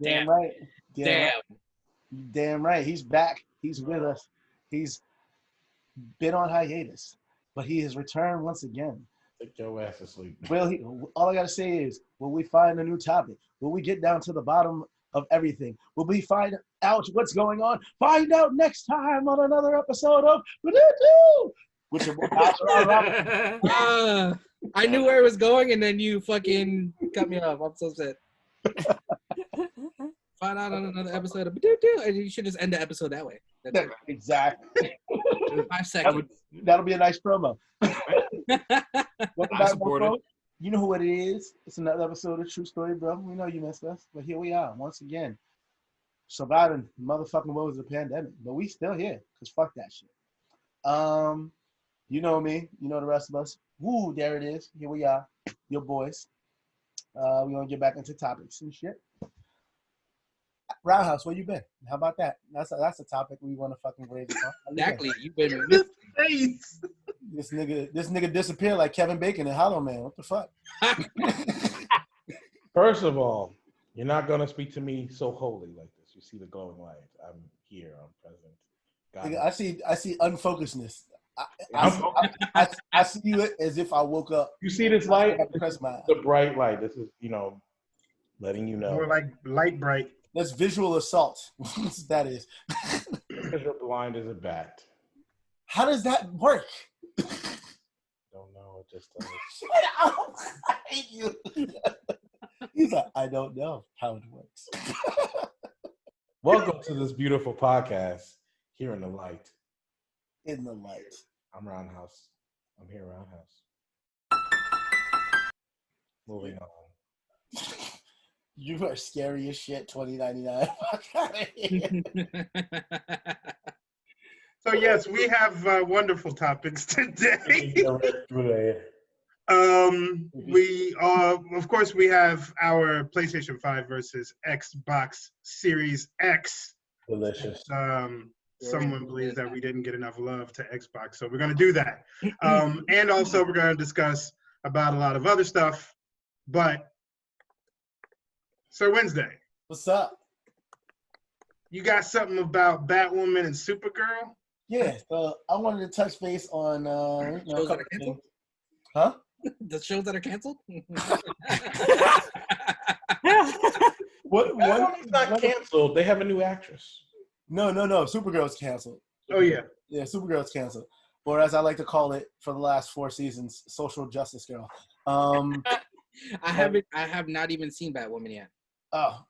Damn right. Damn right. He's back. He's with us. He's been on hiatus, but he has returned once again. Take your ass to sleep. Well, all I gotta say is, will we find a new topic? Will we get down to the bottom of everything? Will we find out what's going on? Find out next time on another episode of which I knew where it was going, and then you fucking cut me off. I'm so sad. Find out on another episode of and you should just end the episode that way. That's it. Exactly. 5 seconds. That'll be a nice promo. Welcome back, support you know who it is. It's another episode of True Story, bro. We know you missed us, but here we are once again, surviving motherfucking woes of the pandemic. But we still here, because fuck that shit. You know me. You know the rest of us. Woo, there it is. Here we are, your boys. We're going to get back into topics and shit. Roundhouse, where you been? How about that? That's a topic we want to fucking raise. Exactly. You've been This nigga disappeared like Kevin Bacon and Hollow Man. What the fuck? First of all, you're not gonna speak to me so holy like this. You see the glowing light. I'm here. I'm present. I see unfocusedness. I see you as if I woke up. You see this light? The bright light. This is, letting you know. More like light bright. That's visual assault. That is. Because you're blind as a bat. How does that work? Don't know. It just does. I hate you. He's like, I don't know how it works. Welcome to this beautiful podcast here in the light. In the light. I'm Roundhouse. I'm here, Roundhouse. Moving on. You are scary as shit, 2099. Fuck out of here. So yes, we have wonderful topics today. We of course we have our PlayStation 5 versus Xbox Series X. Delicious. Someone believes that we didn't get enough love to Xbox, so we're going to do that. And also we're going to discuss about a lot of other stuff. But Sir Wednesday, what's up? You got something about Batwoman and Supergirl? Yeah, so I wanted to touch base on shows that are canceled. Huh? The shows that are canceled? Batwoman's not canceled. They have a new actress. No. Supergirl's canceled. Oh yeah. Yeah, Supergirl's canceled. Or as I like to call it for the last 4 seasons, Social Justice Girl. I have not even seen Batwoman yet. Oh,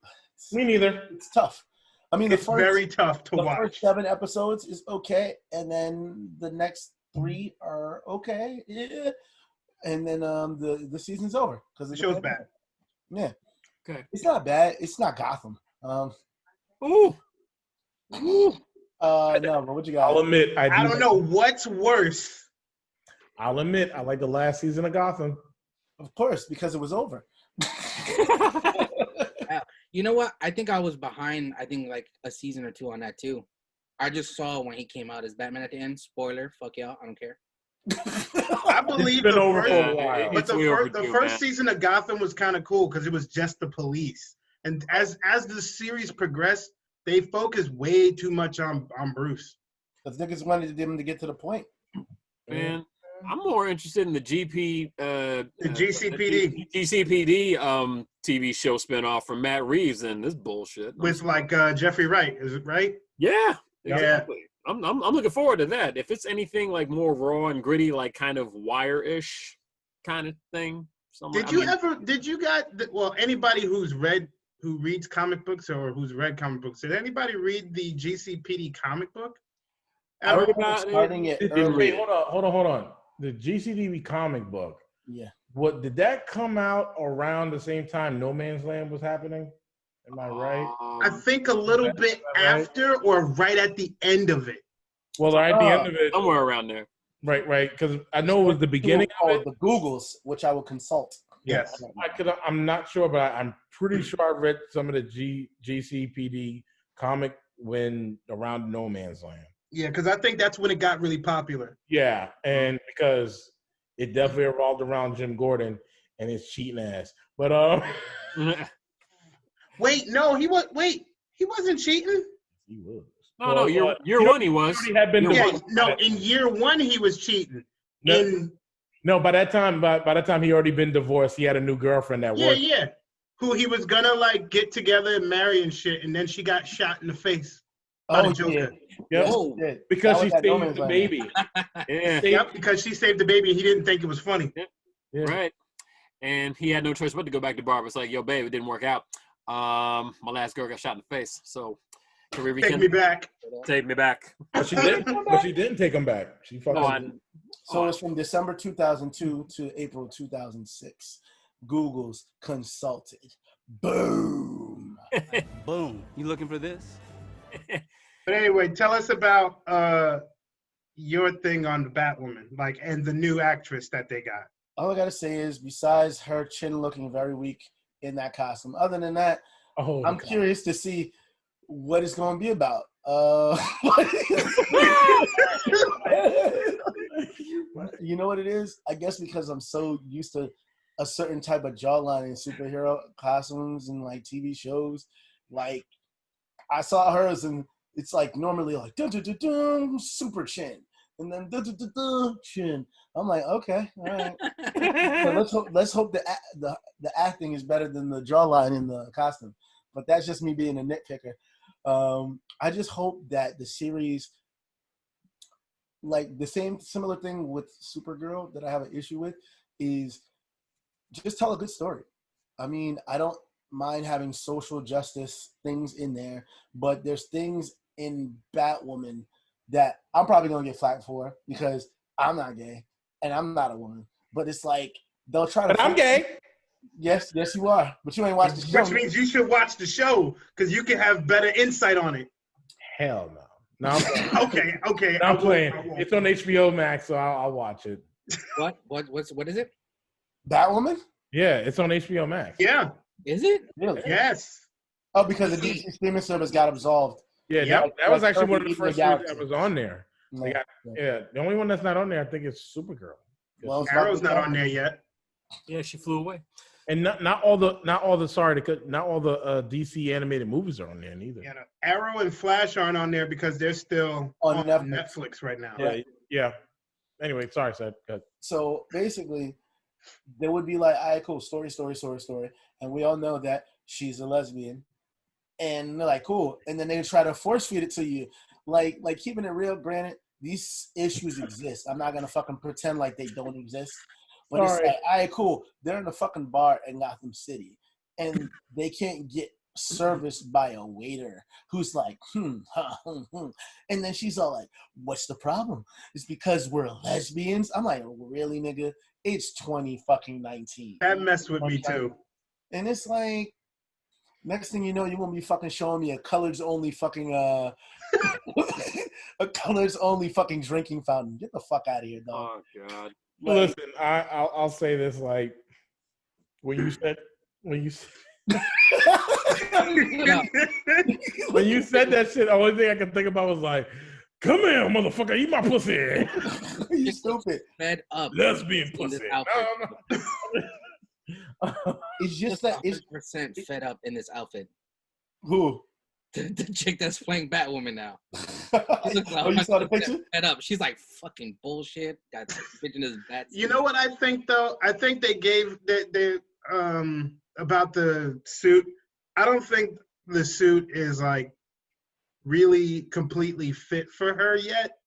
me neither. It's tough. I mean, it's very tough to watch. The first 7 episodes is okay, and then the next 3 are okay, yeah. And then the season's over because the show's bad. Yeah. Okay. It's not bad. It's not Gotham. Ooh. No, but what you got? I'll admit, I don't know what's worse. I'll admit, I like the last season of Gotham. Of course, because it was over. You know what? I think I was behind, like a season or 2 on that too. I just saw when he came out as Batman at the end. Spoiler, fuck y'all, I don't care. I believe the over first, for a while. But the first season of Gotham was kind of cool because it was just the police. And as the series progressed, they focused way too much on Bruce. Because niggas wanted them to get to the point. Man, I'm more interested in the GCPD TV show spinoff from Matt Reeves than this bullshit. With like Jeffrey Wright, is it right? Yeah, exactly. Yeah. I'm looking forward to that. If it's anything like more raw and gritty, like kind of Wire-ish kind of thing. Anybody who reads comic books or who's read comic books, did anybody read the GCPD comic book? I heard about starting it early. Wait, hold on. The GCPD comic book. Yeah. What did that come out around the same time No Man's Land was happening? Am I right? I think a little bit after or right at the end of it. Well, right at the end of it. Somewhere around there. Right. Because I know it was the beginning of it. The Googles, which I will consult. Yes. I'm not sure, but I'm pretty sure I read some of the GCPD comic when around No Man's Land. Yeah, because I think that's when it got really popular. Yeah, and because it definitely revolved around Jim Gordon and his cheating ass. But Wait, no, he was. Wait, he wasn't cheating. He was. No, year one he was. He had been Yeah, divorced. no, in year one he was cheating. No, by that time he already been divorced. He had a new girlfriend at work. Yeah. Who he was gonna like get together and marry and shit, and then she got shot in the face by the Joker. Yep. Oh. Because she saved the baby. Yep, because she saved the baby and he didn't think it was funny. Yeah. Right. And he had no choice but to go back to barber. It's like, yo, babe, it didn't work out. My last girl got shot in the face. So can we Take me back. Take me back. But she didn't take him back. She fucking So it's from December 2002 to April 2006. Google's consulted. Boom. Boom. You looking for this? But anyway, tell us about your thing on the Batwoman, like, and the new actress that they got. All I gotta say is, besides her chin looking very weak in that costume, other than that, I'm curious to see what it's gonna be about. You know what it is? I guess because I'm so used to a certain type of jawline in superhero costumes and like TV shows. Like I saw hers and it's like normally like dun, dun, dun, dun, super chin and then dun, dun, dun, dun, chin. I'm like, okay, all right. So let's hope the acting is better than the jawline in the costume. But that's just me being a nitpicker. I just hope that the series, like the similar thing with Supergirl that I have an issue with, is just tell a good story. I mean, I don't mind having social justice things in there, but there's things in Batwoman that I'm probably gonna get flack for because I'm not gay and I'm not a woman. But it's like they'll try to. But I'm gay. Yes, you are. But you ain't watched the show. Which means you should watch the show because you can have better insight on it. Hell no. No, I'm playing. Okay. I'm playing. It's on HBO Max, so I'll watch it. What is it? Batwoman? Yeah, it's on HBO Max. Yeah. Is it? Really? Yes. Oh, because the DC streaming service got absolved. Yeah, Yep. that was actually one of the Kirby first Meets series the that was on there. The only one that's not on there, I think, is Supergirl. Well, Arrow's not on there yet. Yeah, she flew away. And not all the DC animated movies are on there neither. Yeah, no, Arrow and Flash aren't on there because they're still On on Netflix. Netflix right now. Yeah. Anyway, sorry, Seth. So basically, there would be like, all right, cool, story. And we all know that she's a lesbian. And they're like, cool. And then they try to force feed it to you. Like keeping it real, granted, these issues exist. I'm not going to fucking pretend like they don't exist. But It's like, all right, cool. They're in a fucking bar in Gotham City. And they can't get serviced by a waiter who's like, And then she's all like, what's the problem? It's because we're lesbians? I'm like, really, nigga? It's 2019. That messed with me too. And it's like, next thing you know, you're gonna be fucking showing me a colors only fucking a colors only fucking drinking fountain. Get the fuck out of here, dog. Oh God. Listen, I'll say this: like when you said when you said that shit, the only thing I could think about was like, "Come here, motherfucker, eat my pussy." You stupid. Fed up. Lesbian pussy. No. It's just that it's 100% fed up in this outfit. who. The chick that's playing Batwoman now. Oh, you saw the picture? Fed up. She's like fucking bullshit. Got bitch in his bat. You know what I think though? I think they gave they about the suit. I don't think the suit is like really completely fit for her yet.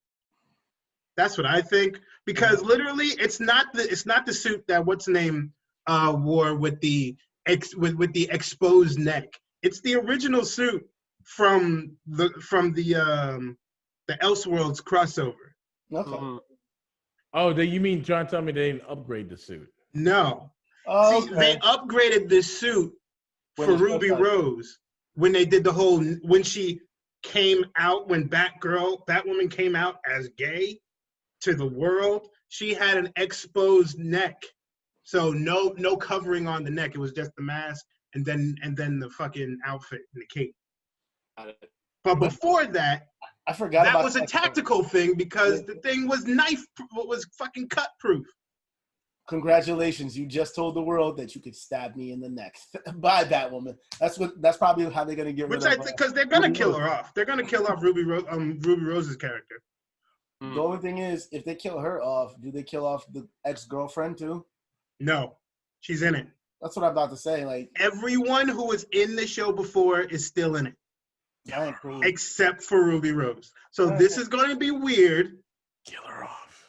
That's what I think because literally it's not the suit that what's name wore with the exposed neck. It's the original suit from the Elseworlds crossover. Okay. Mm-hmm. Oh, you mean trying to tell me they didn't upgrade the suit? No. Oh, See, they upgraded the suit for Ruby Rose when they did when she came out, when Batwoman came out as gay to the world, she had an exposed neck. So no covering on the neck. It was just the mask and then the fucking outfit and the cape. But before that, I forgot that about was a tactical thing because the thing was fucking cut proof. Congratulations, you just told the world that you could stab me in the neck. Bye, Batwoman. That's probably how they're gonna get rid Which I of. think because they're gonna Ruby kill Rose. her off. They're gonna kill off Ruby Rose's character. The only thing is, if they kill her off, do they kill off the ex-girlfriend too? No, she's in it. That's what I'm about to say. Like, Everyone who was in the show before is still in it, I ain't cool. except for Ruby Rose. So Alright. this is going to be weird. Kill her off.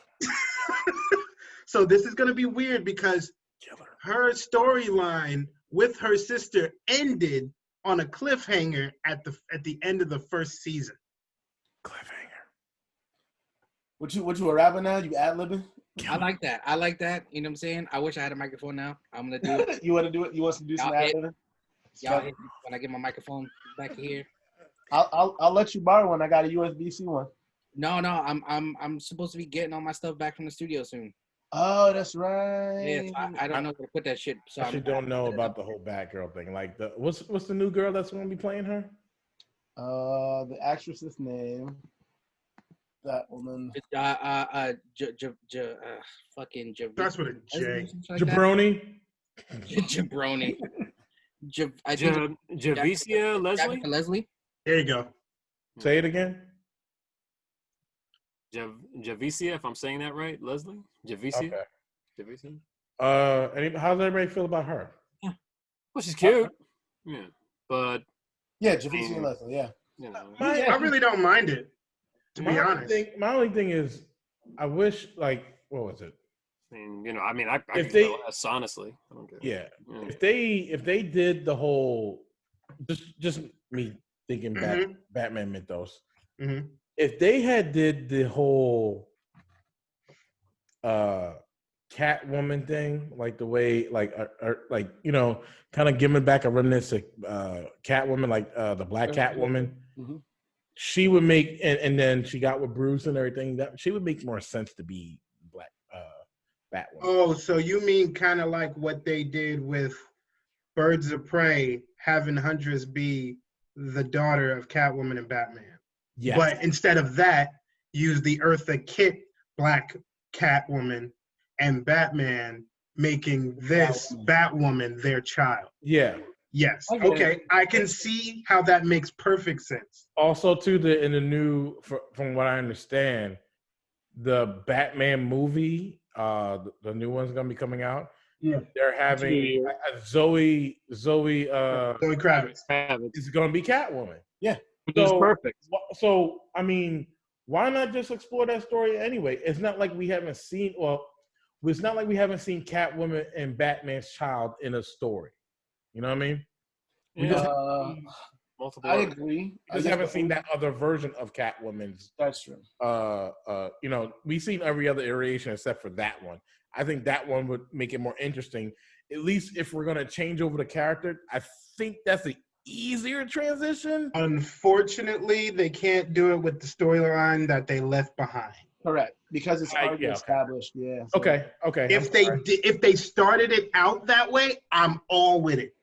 So this is going to be weird because Kill her. her storyline with her sister ended on a cliffhanger at the end of the first season. Cliffhanger. What you a rapper now? You ad-libbing? I like that. You know what I'm saying? I wish I had a microphone now. I'm gonna do it. You want to do it? You want to do some Y'all hit- ad-libbing? Y'all hit me when I get my microphone back here. I'll let you borrow one. I got a USB-C one. No, I'm supposed to be getting all my stuff back from the studio soon. Oh, that's right. Yeah, so I don't know where to put that shit. So I actually don't know about the whole Batgirl thing. Like, what's the new girl that's going to be playing her? The actress's name. That woman. Fucking Starts with a J. Jabroni. Jabroni. I think Javicia Leslie? Leslie. There you go. Say it again. Javicia, if I'm saying that right, Leslie? Javicia? Okay. Javicia? How does everybody feel about her? Well, she's cute. Yeah. But, Yeah, Javicia and Leslie. Yeah. you know. I really don't mind it, to be honest. My only thing is, I wish, like, what was it? I mean, I If could they- care less, honestly. I don't care. Yeah. Yeah. If they did the whole, just me thinking Batman mythos. Mhm. If they had did the whole Catwoman thing, like the way, like kind of giving back a remnants of Catwoman, like the Black Catwoman, Mhm. she would make, and then she got with Bruce and everything. That she would make more sense to be Black Batwoman. Oh, so you mean kind of like what they did with Birds of Prey, having Huntress be the daughter of Catwoman and Batman. Yes. But instead of that, use the Eartha Kitt Black Catwoman and Batman making this Batwoman their child. Yeah. Yes. I get it. Okay. I can see how that makes perfect sense. Also, too, in the new, from what I understand, the Batman movie, the new one's gonna be coming out. Yeah. They're having Zoe Zoe Kravitz. is gonna be Catwoman. Yeah. Which is perfect. So I mean, why not just explore that story anyway? It's not like we haven't seen. Well, it's not like we haven't seen Catwoman and Batman's child in a story. You know what I mean? We just Multiple. I agree. We just haven't seen that other version of Catwoman's. That's true. We've seen every other iteration except for that one. I think that one would make it more interesting. At least if we're gonna change over the character, I think that's the easier transition. Unfortunately, they can't do it with the storyline that they left behind. Correct. Because it's already established. Yeah. So. Okay. If they started it out that way, I'm all with it.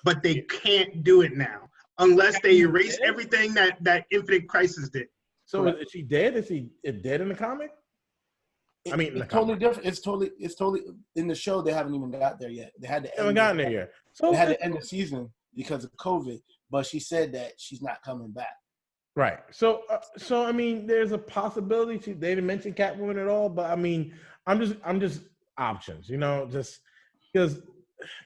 But they can't do it now unless they erase everything that Infinite Crisis did. So is she dead? Is he dead in the comic? It's totally different. It's totally in the show. They haven't even got there yet. They had to. Haven't gotten there yet. So they had to end the season because of COVID. But she said that she's not coming back. Right. So I mean, there's a possibility they didn't mention Catwoman at all. But I mean, I'm just options. Just because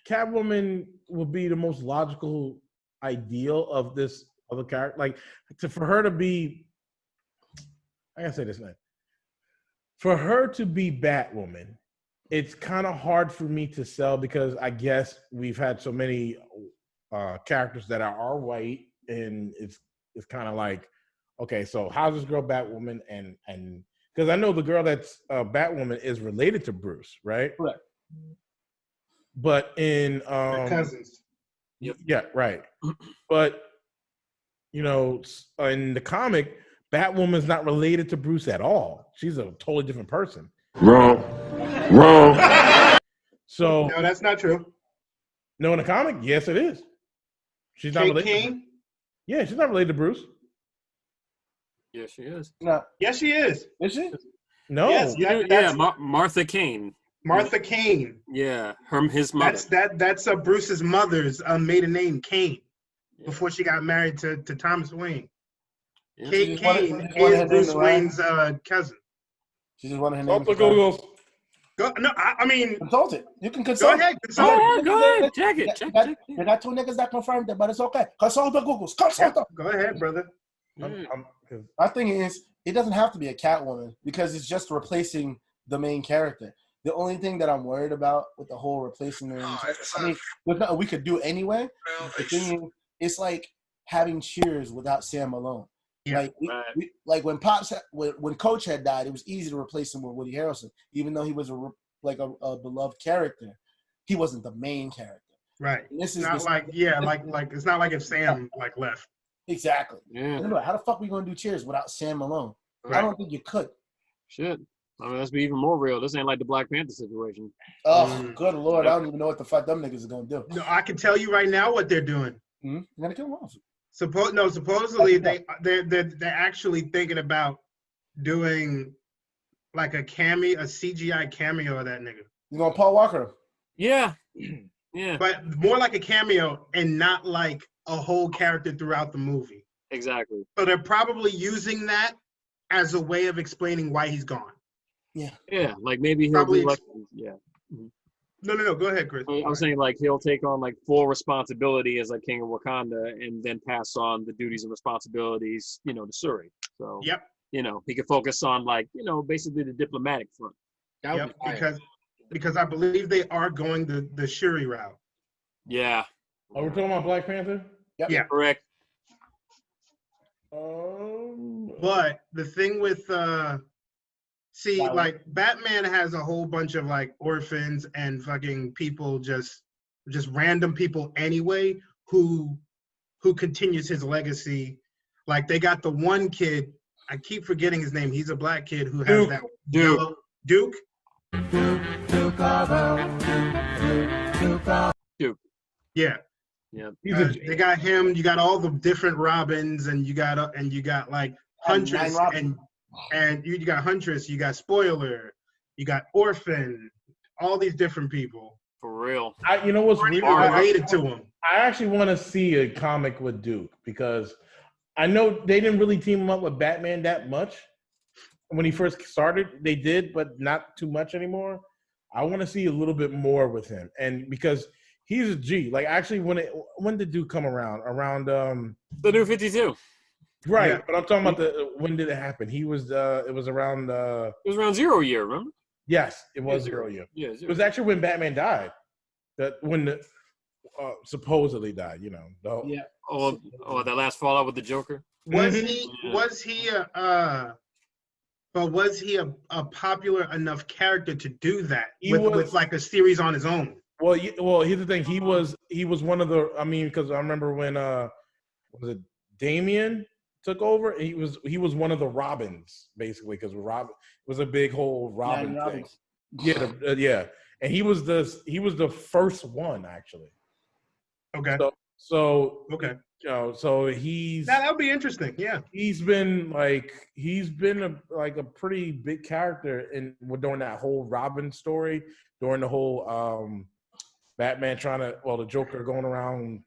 Catwoman will be the most logical ideal of this other character. Like for her to be, I gotta say this now. For her to be Batwoman, it's kind of hard for me to sell because I guess we've had so many characters that are white, and it's kind of like, okay, so how's this girl Batwoman? And because I know the girl that's Batwoman is related to Bruce, right? Correct. But in They're cousins. Yeah, right. But in the comic, Batwoman's not related to Bruce at all. She's a totally different person. Wrong. So No, that's not true. no, in the comic, yes, it is. She's not Kate related. King? Yeah, she's not related to Bruce. Yes, she is. No. Yes, she is. Is she? No. Yes, Martha Kane. Martha Kane. Yeah, his mother. That's Bruce's mother's maiden name, Kane, before she got married to Thomas Wayne. Yeah. Kate Kane she wanted her is name Bruce to rhyme. Wayne's cousin. She just wanted her name. Consult the Googles. I mean, Consult it. You can go consult. ahead. Consult it. Go ahead. Check it. Check it. They got two niggas that confirmed it, but it's okay. Consult the Googles. Consult them. Go ahead, brother. My thing is, it doesn't have to be a Catwoman because it's just replacing the main character. The only thing that I'm worried about with the whole replacing we could do anyway. The thing is, it's like having Cheers without Sam Malone. Yeah, Like when when Coach had died, it was easy to replace him with Woody Harrelson, even though he was a beloved character. He wasn't the main character. Right. This is not like it's not like if Sam left. Exactly. Yeah. Anyway, how the fuck we gonna do Cheers without Sam Malone? Right. I don't think you could. Shit. I mean, let's be even more real. This ain't like the Black Panther situation. Oh, good Lord. I don't even know what the fuck them niggas are going to do. No, I can tell you right now what they're doing. They're going to kill him off. Supposedly they're actually thinking about doing like a CGI cameo of that nigga. You going to Paul Walker? Yeah. Yeah. But more like a cameo and not like a whole character throughout the movie. Exactly. So they're probably using that as a way of explaining why he's gone. Yeah. Yeah. Like maybe he'll Probably be like, yeah. No. Go ahead, Chris. I'm saying like he'll take on like full responsibility as like King of Wakanda and then pass on the duties and responsibilities, to Shuri. So, Yep. He could focus on like, basically the diplomatic front. Yep. Because I believe they are going the Shuri route. Yeah. Oh, we're talking about Black Panther? Yep. Yeah. Correct. But the thing with like Batman has a whole bunch of like orphans and fucking people, just random people anyway, who continues his legacy. Like they got the one kid, I keep forgetting his name. He's a black kid who has that yellow Duke. Yeah. Yeah. They got him. You got all the different Robins, and you got like Huntress, and you got Huntress. You got Spoiler. You got Orphan. All these different people. For real. You know what's weird? Related to him. I actually want to see a comic with Duke because I know they didn't really team him up with Batman that much. When he first started, they did, but not too much anymore. I want to see a little bit more with him, and because he's a G. Like actually, when did Duke come around? Around the New 52. Right, Yeah. but I'm talking about when did it happen? It was around. It was around 0 year, remember? Yes, it was 0 year. Yeah, 0. It was actually when Batman died. When supposedly died. Yeah. Oh, that last fallout with the Joker. Was he a popular enough character to do that with like a series on his own? Well, here's the thing. He was one of the. I mean, because I remember when was it Damian took over? He was one of the Robins basically because Robin was a big whole Robin thing. Yeah, yeah, and he was the first one actually. Okay. So okay. So he's that would be interesting. Yeah. He's been a pretty big character during that whole Robin story, during the whole Batman the Joker going around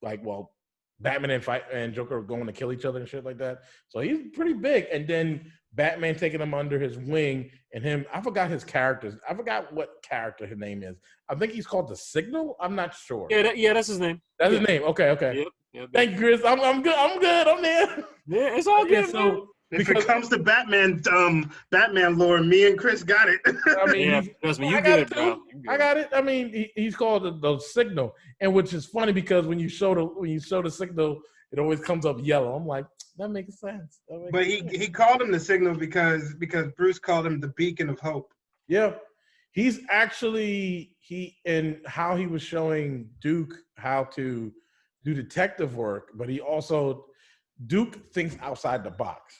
Batman and Joker going to kill each other and shit like that. So he's pretty big. And then Batman taking him under his wing and him. I forgot his characters. I forgot what character his name is. I think he's called the Signal. I'm not sure. Yeah, that's his name. That's his name. Okay. Yep. Thank you, Chris. I'm good. I'm there. Yeah, it's all good. So if it comes to Batman lore, me and Chris got it. I mean, trust me, you good, bro. I got it. I mean, he's called the Signal, and which is funny because when you show the Signal, it always comes up yellow. I'm like, that makes sense. But he called him the Signal because Bruce called him the Beacon of Hope. Yeah, he's actually and how he was showing Duke how to do detective work, but Duke thinks outside the box.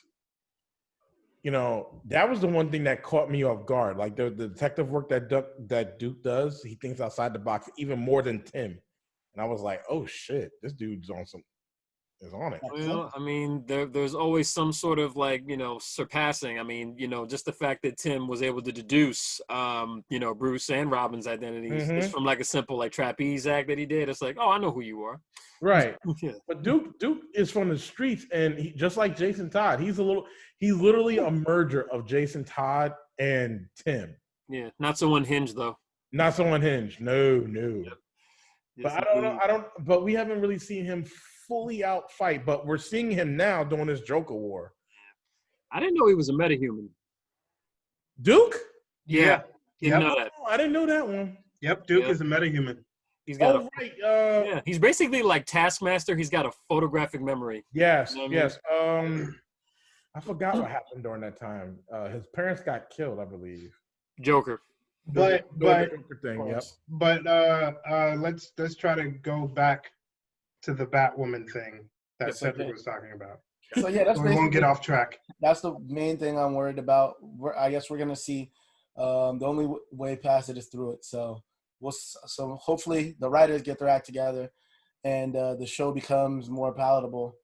That was the one thing that caught me off guard. Like the detective work that Duke does, he thinks outside the box even more than Tim. And I was like, oh shit, this dude's on some. is on it. Well, I mean, there's always some sort of like, surpassing. I mean, just the fact that Tim was able to deduce, Bruce and Robin's identities just from like a simple like trapeze act that he did. It's like, oh, I know who you are. Right. Yeah. But Duke is from the streets, and he, just like Jason Todd, he's literally a merger of Jason Todd and Tim. Yeah, not so unhinged though. Not so unhinged. No. Yep. But Yes, I don't. But we haven't really seen him fully out fight. But we're seeing him now doing his Joker War. I didn't know he was a metahuman. Duke? Yeah. Didn't know that. Oh, I didn't know that one. Yep, Duke is a metahuman. He's got right. yeah, he's basically like Taskmaster. He's got a photographic memory. Yes. You know what Yes. I forgot what happened during that time. His parents got killed, I believe. Joker. But Joker thing. Yep. But let's try to go back to the Batwoman thing that Cedric was talking about. So yeah, that's we won't get off track. That's the main thing I'm worried about. I guess we're gonna see. The only way past it is through it. So so hopefully the writers get their act together, and the show becomes more palatable,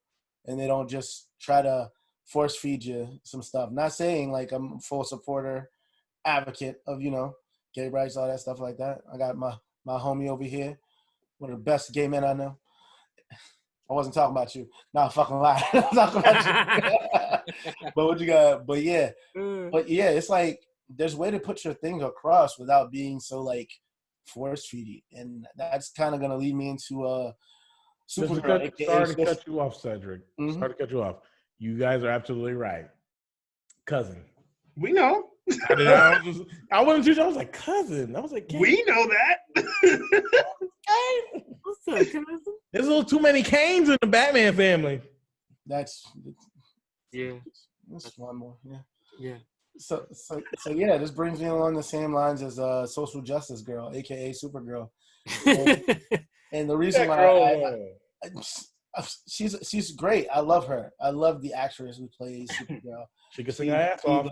and they don't just try to force feed you some stuff. Not saying like I'm a full supporter, advocate of gay rights, all that stuff like that. I got my homie over here, one of the best gay men I know. I wasn't talking about you. Nah, fucking lie. I'm talking about you. But what you got? But yeah, it's like there's a way to put your thing across without being so like force feedy, and that's kind of gonna lead me into Supergirl. Sorry to cut you off, Cedric. Sorry to cut you off. You guys are absolutely right. Cousin. We know. I wasn't too sure. I was like, cousin. I was like, we know that. What's up, cousin? There's a little too many Canes in the Batman family. That's one more. Yeah. So yeah, this brings me along the same lines as Social Justice Girl, aka Supergirl. And the reason why she's great. I love her. I love the actress who plays Supergirl. She can sing her ass off. The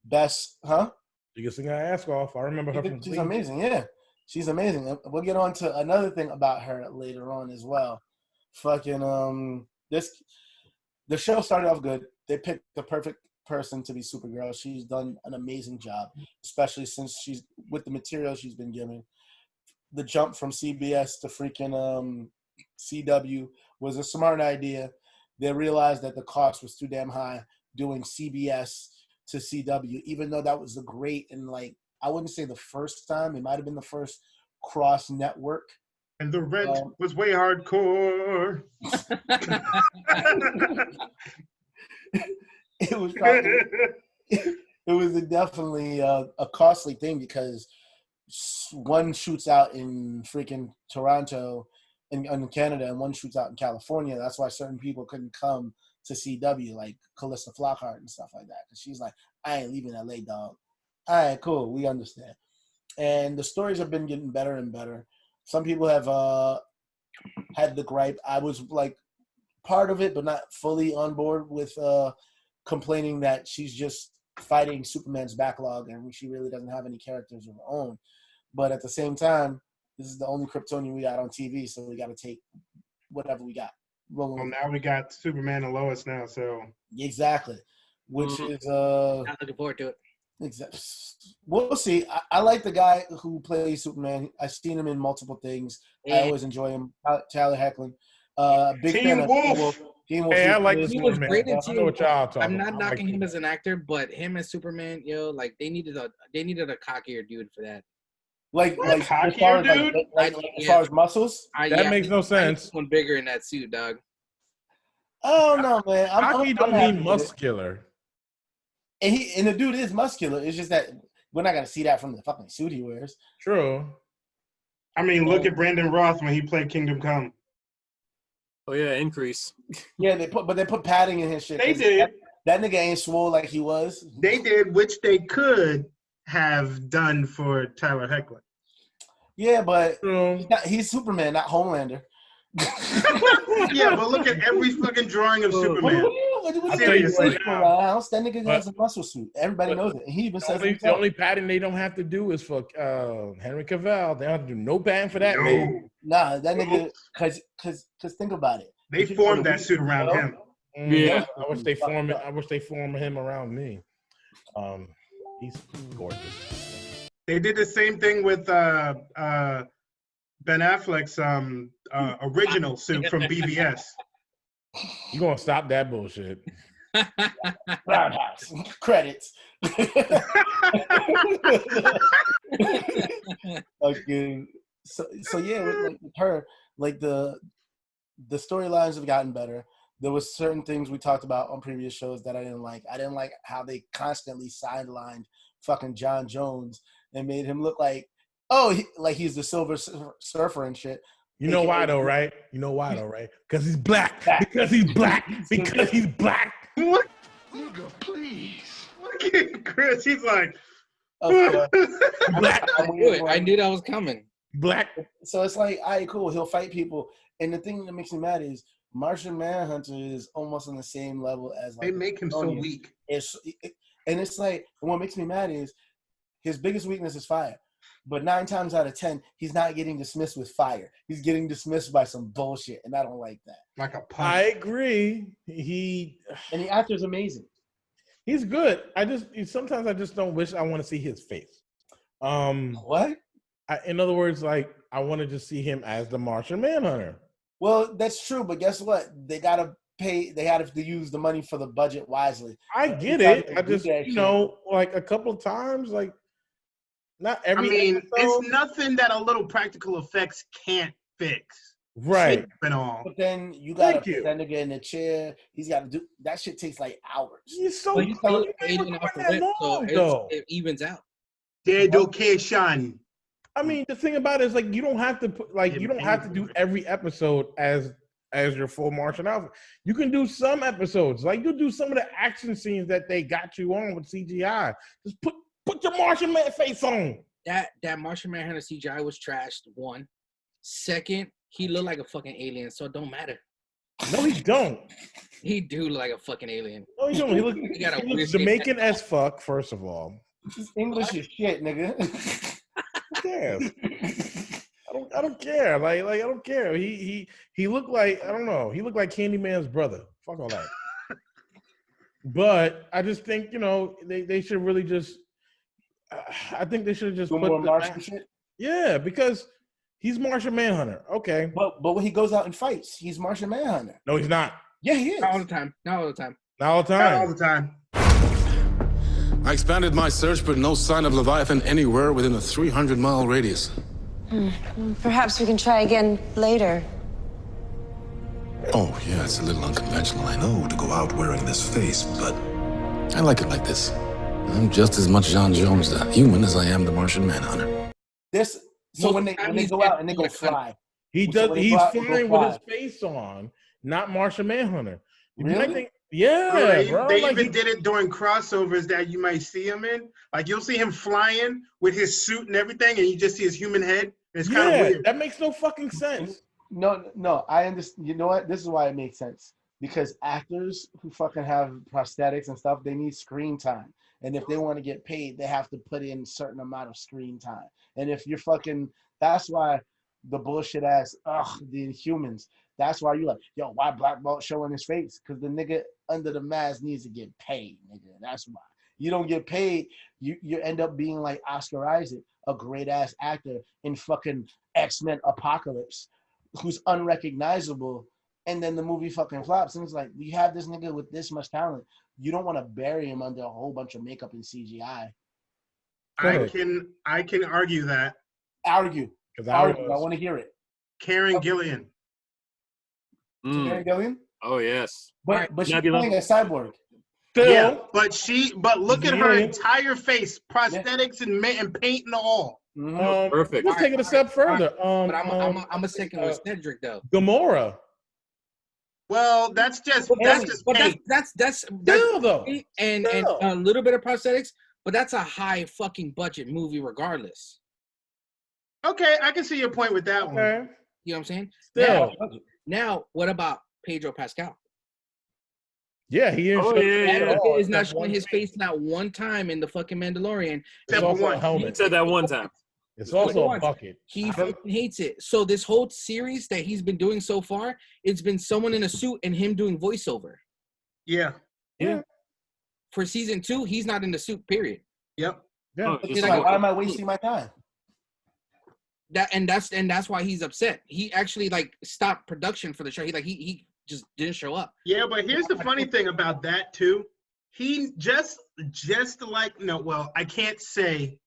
best, huh? She can sing her ass off. I remember her from She's amazing, yeah. She's amazing. We'll get on to another thing about her later on as well. Fucking the show started off good. They picked the perfect person to be Supergirl. She's done an amazing job, especially since she's with the material she's been given. The jump from CBS to freaking CW was a smart idea. They realized that the cost was too damn high doing CBS to CW, even though that was the great and like I wouldn't say the first time. It might have been the first cross network. And the rent was way hardcore. It was probably, it was definitely a costly thing because one shoots out in freaking Toronto in Canada and one shoots out in California. That's why certain people couldn't come to CW, like Callista Flockhart and stuff like that. Because she's like, I ain't leaving LA, dog. All right, cool. We understand. And the stories have been getting better and better. Some people have had the gripe. I was like part of it, but not fully on board with complaining that she's just fighting Superman's backlog and she really doesn't have any characters of her own. But at the same time, this is the only Kryptonian we got on TV, so we got to take whatever we got. Well, now we got Superman and Lois now, so exactly, which is I'm looking forward to it. Exactly. We'll see. I like the guy who plays Superman. I've seen him in multiple things. Yeah. I always enjoy him. Tyler Hoechlin. Big Teen fan Wolf. of Teen Wolf. Hey, I like he was great in I know what y'all talking I'm not about. knocking him as an actor, but him as Superman, like they needed a cockier dude for that. Like as far as, as far as muscles? That makes no sense. One bigger in that suit, dog. Oh no, man. Cocky don't mean muscular. And the dude is muscular. It's just that we're not gonna see that from the fucking suit he wears. True. I mean, look at Brandon Roth when he played Kingdom Come. Oh yeah, increase. Yeah, they put padding in his shit. They did. That nigga ain't swole like he was. They did, which they could have done for Tyler Hoechlin. Yeah, but he's Superman, not Homelander. Yeah, but look at every fucking drawing of Superman. What do you Seriously. mean for Roundhouse? That nigga But- has a muscle suit. Everybody knows it. And he even says it The himself. only padding they don't have to do is for Henry Cavill. They don't have to do no padding for that man. Nah, that nigga, cause think about it. They formed that suit around him. Yeah. I wish they formed him around me. He's gorgeous. They did the same thing with Ben Affleck's original suit from BVS. You gonna stop that bullshit? Roundhouse. Credits. Okay. So yeah, with her, like the storylines have gotten better. There was certain things we talked about on previous shows that I didn't like. I didn't like how they constantly sidelined fucking John Jones and made him look like, like he's the Silver Surfer and shit. You know why though, right? Because he's black. Because he's black. Because he's black. What? Nigga, please. Look at Chris. He's like, Black. I knew that was coming. Black. So it's like, all right, cool. He'll fight people. And the thing that makes me mad is Martian Manhunter is almost on the same level as like they make him so weak. And it's like, what makes me mad is his biggest weakness is fire. But 9 times out of 10, he's not getting dismissed with fire. He's getting dismissed by some bullshit, and I don't like that. Like a punch. I agree. And the actor's amazing. He's good. Sometimes I just don't wish I want to see his face. What? In other words, like I want to just see him as the Martian Manhunter. Well, that's true, but guess what? They gotta pay. They have to use the money for the budget wisely. I get it. I just, like a couple of times, like not every. episode. It's nothing that a little practical effects can't fix. Right. But then you gotta put that nigga in the chair. He's got to do that. Shit takes like hours. He's so. But you still aging off the whip, so it evens out. Dedication. I mean, the thing about it is, like, you don't have to do every episode as your full Martian outfit. You can do some episodes, like you do some of the action scenes that they got you on with CGI. Just put your Martian Man face on. That Martian Manhunter CGI was trashed. 1. 2nd, he looked like a fucking alien, so it don't matter. No, he don't. He do look like a fucking alien. No, he don't. He looks Jamaican as fuck. First of all, English is shit, nigga. Yeah. I don't care. Like I don't care. He looked like, I don't know. He looked like Candyman's brother. Fuck all that. But I just think, they should really just. I think they should have just put more Martian shit. Yeah, because he's Martian Manhunter. Okay. But when he goes out and fights, he's Martian Manhunter. No, he's not. Yeah, he is. Not all the time. Not all the time. Not all the time. Not all the time. I expanded my search, but no sign of Leviathan anywhere within a 300-mile radius. Perhaps we can try again later. Oh, yeah, it's a little unconventional, I know, to go out wearing this face, but I like it like this. I'm just as much John Jones, the human, as I am the Martian Manhunter. When they go out and they go fly. He's flying with his face on, not Martian Manhunter. Really? Yeah, bro. They even did it during crossovers that you might see him in. Like you'll see him flying with his suit and everything, and you just see his human head. It's kind of weird. That makes no fucking sense. No, I understand. You know what? This is why it makes sense. Because actors who fucking have prosthetics and stuff, they need screen time. And if they want to get paid, they have to put in a certain amount of screen time. And if you're that's why the bullshit ass, the Inhumans. That's why you like, yo, why Black Bolt showing his face? Because the nigga under the mask needs to get paid, nigga. That's why. You don't get paid, you end up being like Oscar Isaac, a great ass actor in fucking X-Men Apocalypse, who's unrecognizable, and then the movie fucking flops. And it's like, we have this nigga with this much talent. You don't want to bury him under a whole bunch of makeup and CGI. I can argue that. Argue. I want to hear it. Karen Gillian. Karen Gillian? Oh yes. But she's playing a cyborg. Still. Yeah, but look at her entire face, prosthetics and paint and all. Perfect. Let's take it a step further. But I'm a second with Cedric though. Gamora. Well, that's just that's still though, and a little bit of prosthetics, but that's a high fucking budget movie regardless. Okay, I can see your point with that one. You know what I'm saying? Still. Now, what about Pedro Pascal? Yeah, he didn't show his face at That all, is not except showing one his face. face not one time in the fucking Mandalorian. It's Except also one. a He helmet. said that one time. It's also a bucket. He fucking hates it. So this whole series that he's been doing so far, it's been someone in a suit and him doing voiceover. Yeah. Yeah. For season 2, he's not in the suit. Period. Yep. Yeah. Oh, It's just like, why am I wasting my time? That's why he's upset. He actually like stopped production for the show. He just didn't show up. Yeah, but here's the funny thing about that too. He just like I can't say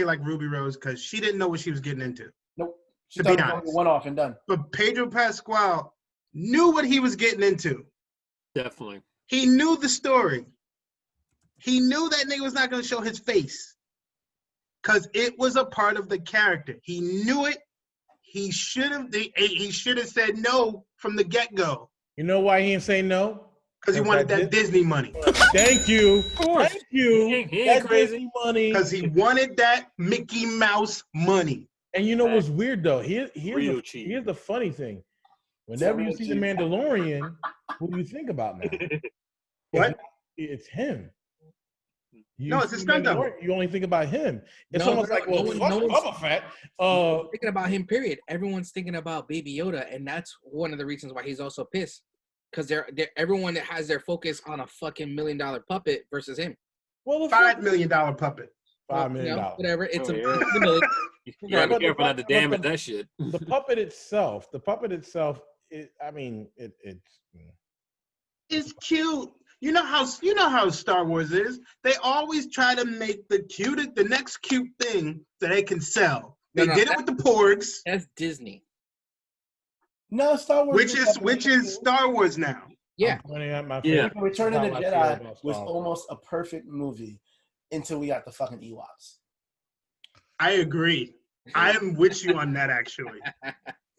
like Ruby Rose because she didn't know what she was getting into. Nope. She To thought be it was honest. one off and done. But Pedro Pascal knew what he was getting into. Definitely. He knew the story. He knew that nigga was not going to show his face because it was a part of the character. He knew it. He should have said no from the get-go You know why he didn't say no? because he wanted that Disney money. Thank you. Of course. Thank you. He ain't That crazy. Disney money. Because he wanted that Mickey Mouse money. And you know what's weird though? Here's cheap. the funny thing. Whenever you see the Mandalorian, who do you think about now? What? It's him. No, it's a stunt double. You only think about him. It's No, almost like, well, no fuck one's- Boba Fett. Thinking about him, period. Everyone's thinking about Baby Yoda, and that's one of the reasons why he's also pissed. Because everyone that has their focus on a fucking $1 million puppet versus him. Well, $5 million puppet. $5 million. Whatever. It's Oh, a yeah. million. Yeah, be But careful not to but damage that shit. The puppet itself, it's It's cute. You know how Star Wars is. They always try to make the next cute thing that they can sell. They did it with the Porgs, That's Disney. No, Star Wars. which is Star Wars now. Yeah. pointing at my Yeah. face. Return of the That's how I feel Jedi about was Star Wars. almost a perfect movie until we got the fucking Ewoks. I agree. I am with you on that. Actually,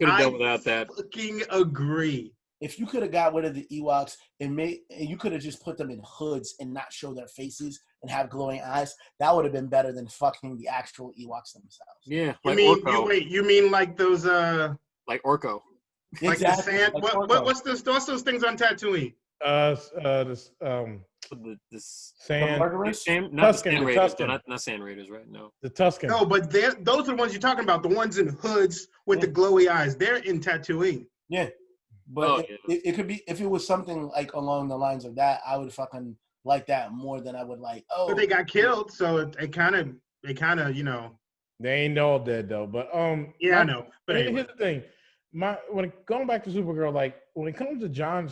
Could have I done without that. fucking agree. If you could have got rid of the Ewoks and you could have just put them in hoods and not show their faces and have glowing eyes, that would have been better than fucking the actual Ewoks themselves. Yeah, You like mean Orko. you mean like those Like Orko. like the sand? like What's those things on Tatooine? The Sand, Murderers? not the Tusken, Sand the Raiders. Tusken. Not Sand Raiders, right? No. the Tusken. No, but those are the ones you're talking about. The ones in hoods with the glowy eyes. They're in Tatooine. Yeah. But Oh, it could be, if it was something like along the lines of that, I would fucking like that more than I would like, oh. But they got killed, so it kind of They ain't all dead though. But Yeah, I know. But here's anyway. the thing. Going back to Supergirl, like when it comes to John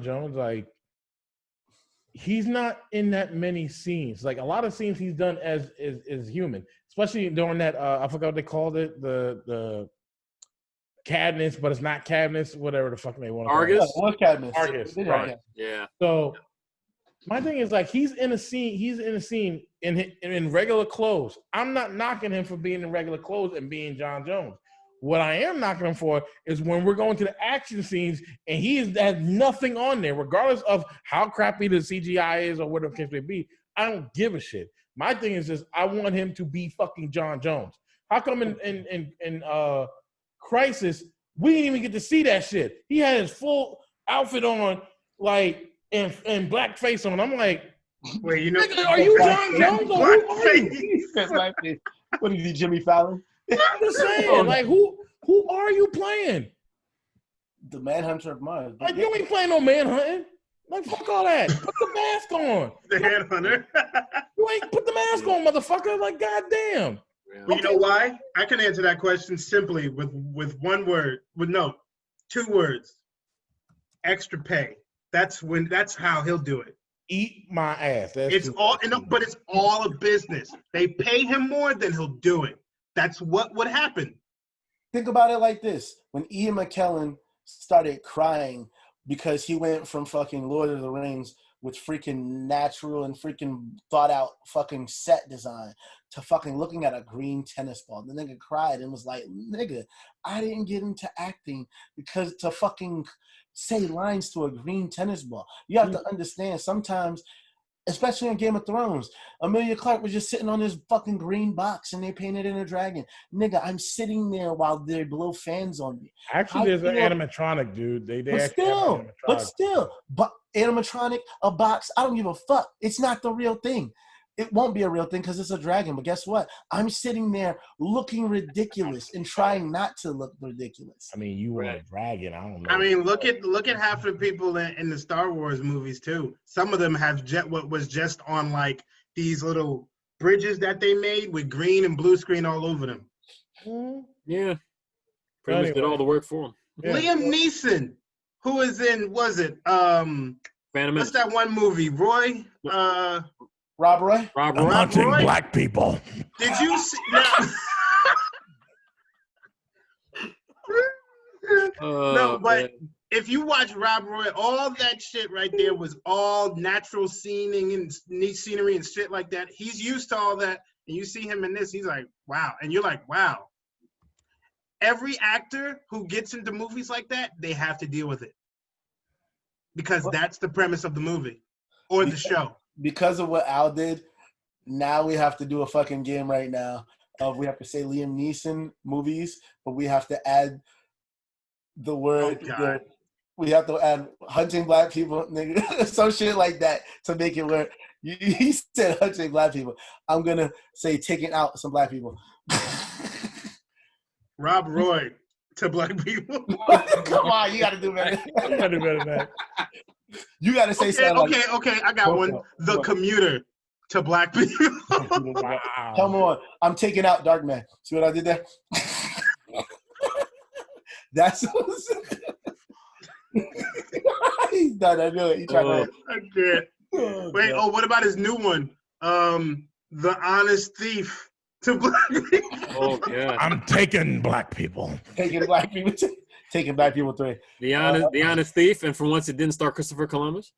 Jones, like he's not in that many scenes. Like a lot of scenes he's done as human, especially during that I forgot what they called it, the Cadmus, but it's not Cadmus, whatever the fuck they want to call it. Argus? What Cadmus? Argus, Yeah. right. Yeah. So my thing is like he's in a scene in regular clothes. I'm not knocking him for being in regular clothes and being John Jones. What I am knocking him for is when we're going to the action scenes and has nothing on there, regardless of how crappy the CGI is or whatever the case may be. I don't give a shit. My thing is just I want him to be fucking John Jones. How come in Crisis we didn't even get to see that shit? He had his full outfit on, like and blackface on. I'm like, Wait, you know, nigga, are you John Jones or who are you? What is he, Jimmy Fallon? I'm just saying, like, who are you playing? The Manhunter of Mars. Like, you ain't playing no manhunting. Like, fuck all that. Put the mask on. the headhunter. You ain't put the mask on, motherfucker. Like, goddamn. Well, you know why? I can answer that question simply with one word. Two words. Extra pay. That's how he'll do it. Eat my ass. That's It's true. but it's all a business. They pay him more, then he'll do it. That's what would happen. Think about it like this. When Ian McKellen started crying because he went from fucking Lord of the Rings with freaking natural and freaking thought out fucking set design to fucking looking at a green tennis ball. The nigga cried and was like, nigga, I didn't get into acting because to fucking say lines to a green tennis ball. You have to understand sometimes especially in Game of Thrones. Emilia Clarke was just sitting on this fucking green box and they painted in a dragon. Nigga, I'm sitting there while they blow fans on me. Actually, there's an animatronic, dude. They But actually have an animatronic. but animatronic, a box, I don't give a fuck. It's not the real thing. It won't be a real thing because it's a dragon. But guess what? I'm sitting there looking ridiculous and trying not to look ridiculous. I mean, you were a dragon. I don't know. I mean, look at half of the people in the Star Wars movies too. Some of them have what was just on like these little bridges that they made with green and blue screen all over them. Yeah, pretty much did all the work for him. Yeah. Liam Neeson, who is in Phantom what's that one movie? Roy. Rob Roy? I'm hunting black people. Did you see? No, but man. If you watch Rob Roy, all that shit right there was all natural scenery and shit like that. He's used to all that, and you see him in this, he's like, wow. And you're like, wow. Every actor who gets into movies like that, they have to deal with it. Because that's the premise of the movie or the show. Because of what Al did, now we have to do a fucking game right now. We have to say Liam Neeson movies, but we have to add the word. We have to add hunting black people, nigga, some shit like that to make it work. He said hunting black people. I'm gonna say taking out some black people. Rob Roy to black people. Come on, you gotta do better. You gotta do better than that. You gotta say something. Okay, I got one. The Commuter to black people. Wow. Come on, I'm taking out Dark Man. See what I did there? That's he's done. I know it. He tried to. I can't. Wait. Oh, what about his new one? The Honest Thief to black people. Oh yeah. I'm taking black people. Taking black people. Taking black people 3. The honest thief, and for once it didn't star Christopher Columbus.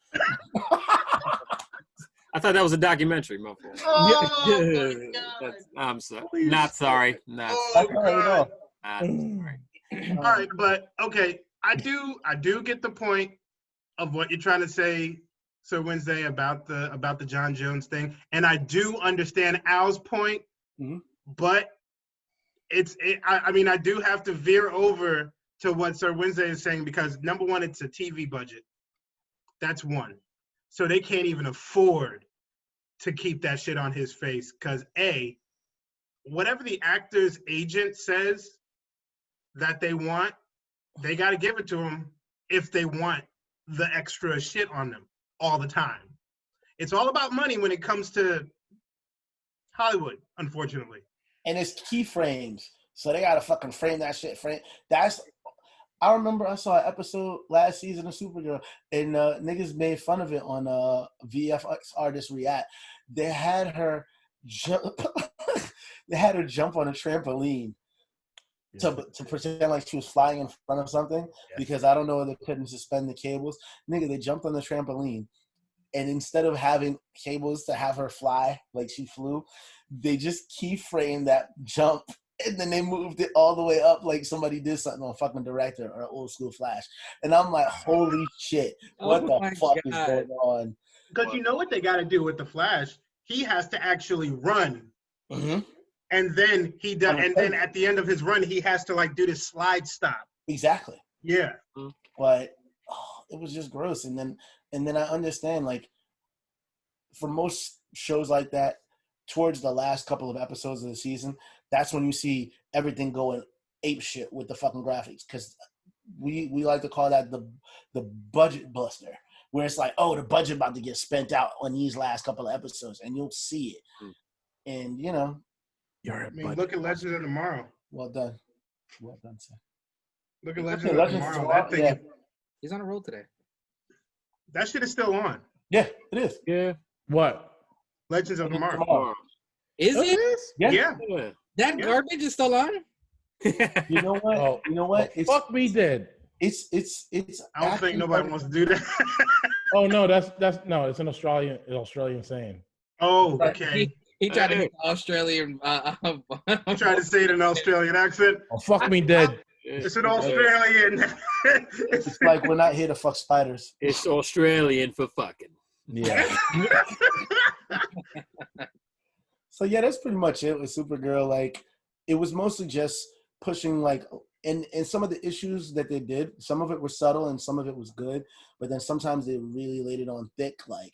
I thought that was a documentary, my fault. Oh, I'm sorry. Not sorry. Not sorry. Sorry. All right, but okay, I do get the point of what you're trying to say, Sir Wednesday, about the John Jones thing, and I do understand Al's point, but I mean I do have to veer over to what Sir Wednesday is saying because number one, it's a TV budget. That's one. So they can't even afford to keep that shit on his face because A, whatever the actor's agent says that they want, they got to give it to them if they want the extra shit on them all the time. It's all about money when it comes to Hollywood, unfortunately. And it's keyframes. So they got to fucking frame that shit. I remember I saw an episode last season of Supergirl, and niggas made fun of it on VFX Artists React. They had her jump. They had her jump on a trampoline to pretend like she was flying in front of something because I don't know they couldn't suspend the cables. Nigga, they jumped on the trampoline, and instead of having cables to have her fly like she flew, they just keyframed that jump. And then they moved it all the way up like somebody did something on fucking Director or Old School Flash. And I'm like, holy shit, what the fuck is going on? Because you know what they got to do with the Flash? He has to actually run. Mm-hmm. And then he does, and then at the end of his run, he has to like do this slide stop. Exactly. Yeah. But it was just gross. And then I understand, like, for most shows like that, towards the last couple of episodes of the season, that's when you see everything going ape shit with the fucking graphics. Because we like to call that the budget buster, where it's like, oh, the budget about to get spent out on these last couple of episodes, and you'll see it. And you know, look at Legends of Tomorrow. Well done, sir. Look at Legends of Tomorrow. That thing, he's on a roll today. That shit is still on. Yeah, it is. Yeah. What? Legends of Tomorrow. Is it? Yeah. That garbage is still on? You know what? Oh, you know what? It's, fuck me dead. It's. I don't think nobody wants to do that. Oh no, that's no. It's an Australian saying. Oh, okay. He tried to make Australian. He tried to say it in an Australian accent. Oh, fuck me dead. It's an Australian. It's like we're not here to fuck spiders. It's Australian for fucking. Yeah. So yeah, that's pretty much it with Supergirl. Like, it was mostly just pushing like, and some of the issues that they did, some of it was subtle and some of it was good, but then sometimes they really laid it on thick. Like,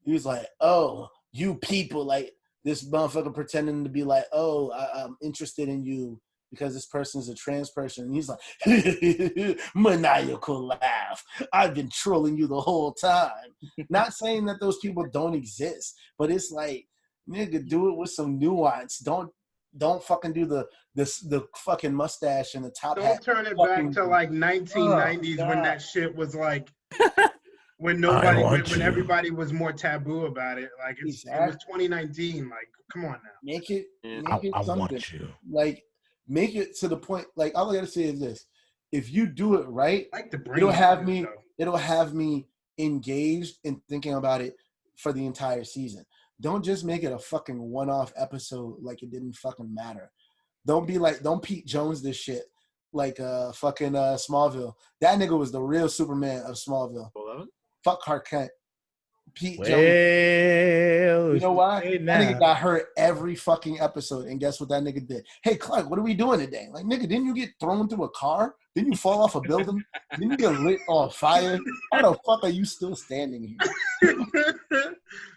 he was like, "Oh, you people," like this motherfucker pretending to be like, "Oh, I'm interested in you because this person is a trans person." And he's like, maniacal laugh. I've been trolling you the whole time. Not saying that those people don't exist, but it's like, nigga, do it with some nuance. Don't fucking do the fucking mustache and the top hat. Don't turn it back to like 1990s when that shit was like when everybody was more taboo about it. Like it was 2019. Like, come on now. Make it I something. want you. Like, make it to the point. Like, all I gotta say is this: if you do it right, like the it'll have me engaged in thinking about it for the entire season. Don't just make it a fucking one-off episode like it didn't fucking matter. Don't Pete Jones this shit like fucking Smallville. That nigga was the real Superman of Smallville. Fuck Clark Kent. Pete Jones. You know why? That nigga got hurt every fucking episode, and guess what that nigga did? Hey, Clark, what are we doing today? Like, nigga, didn't you get thrown through a car? Didn't you fall off a building? Didn't you get lit on fire? How the fuck are you still standing here?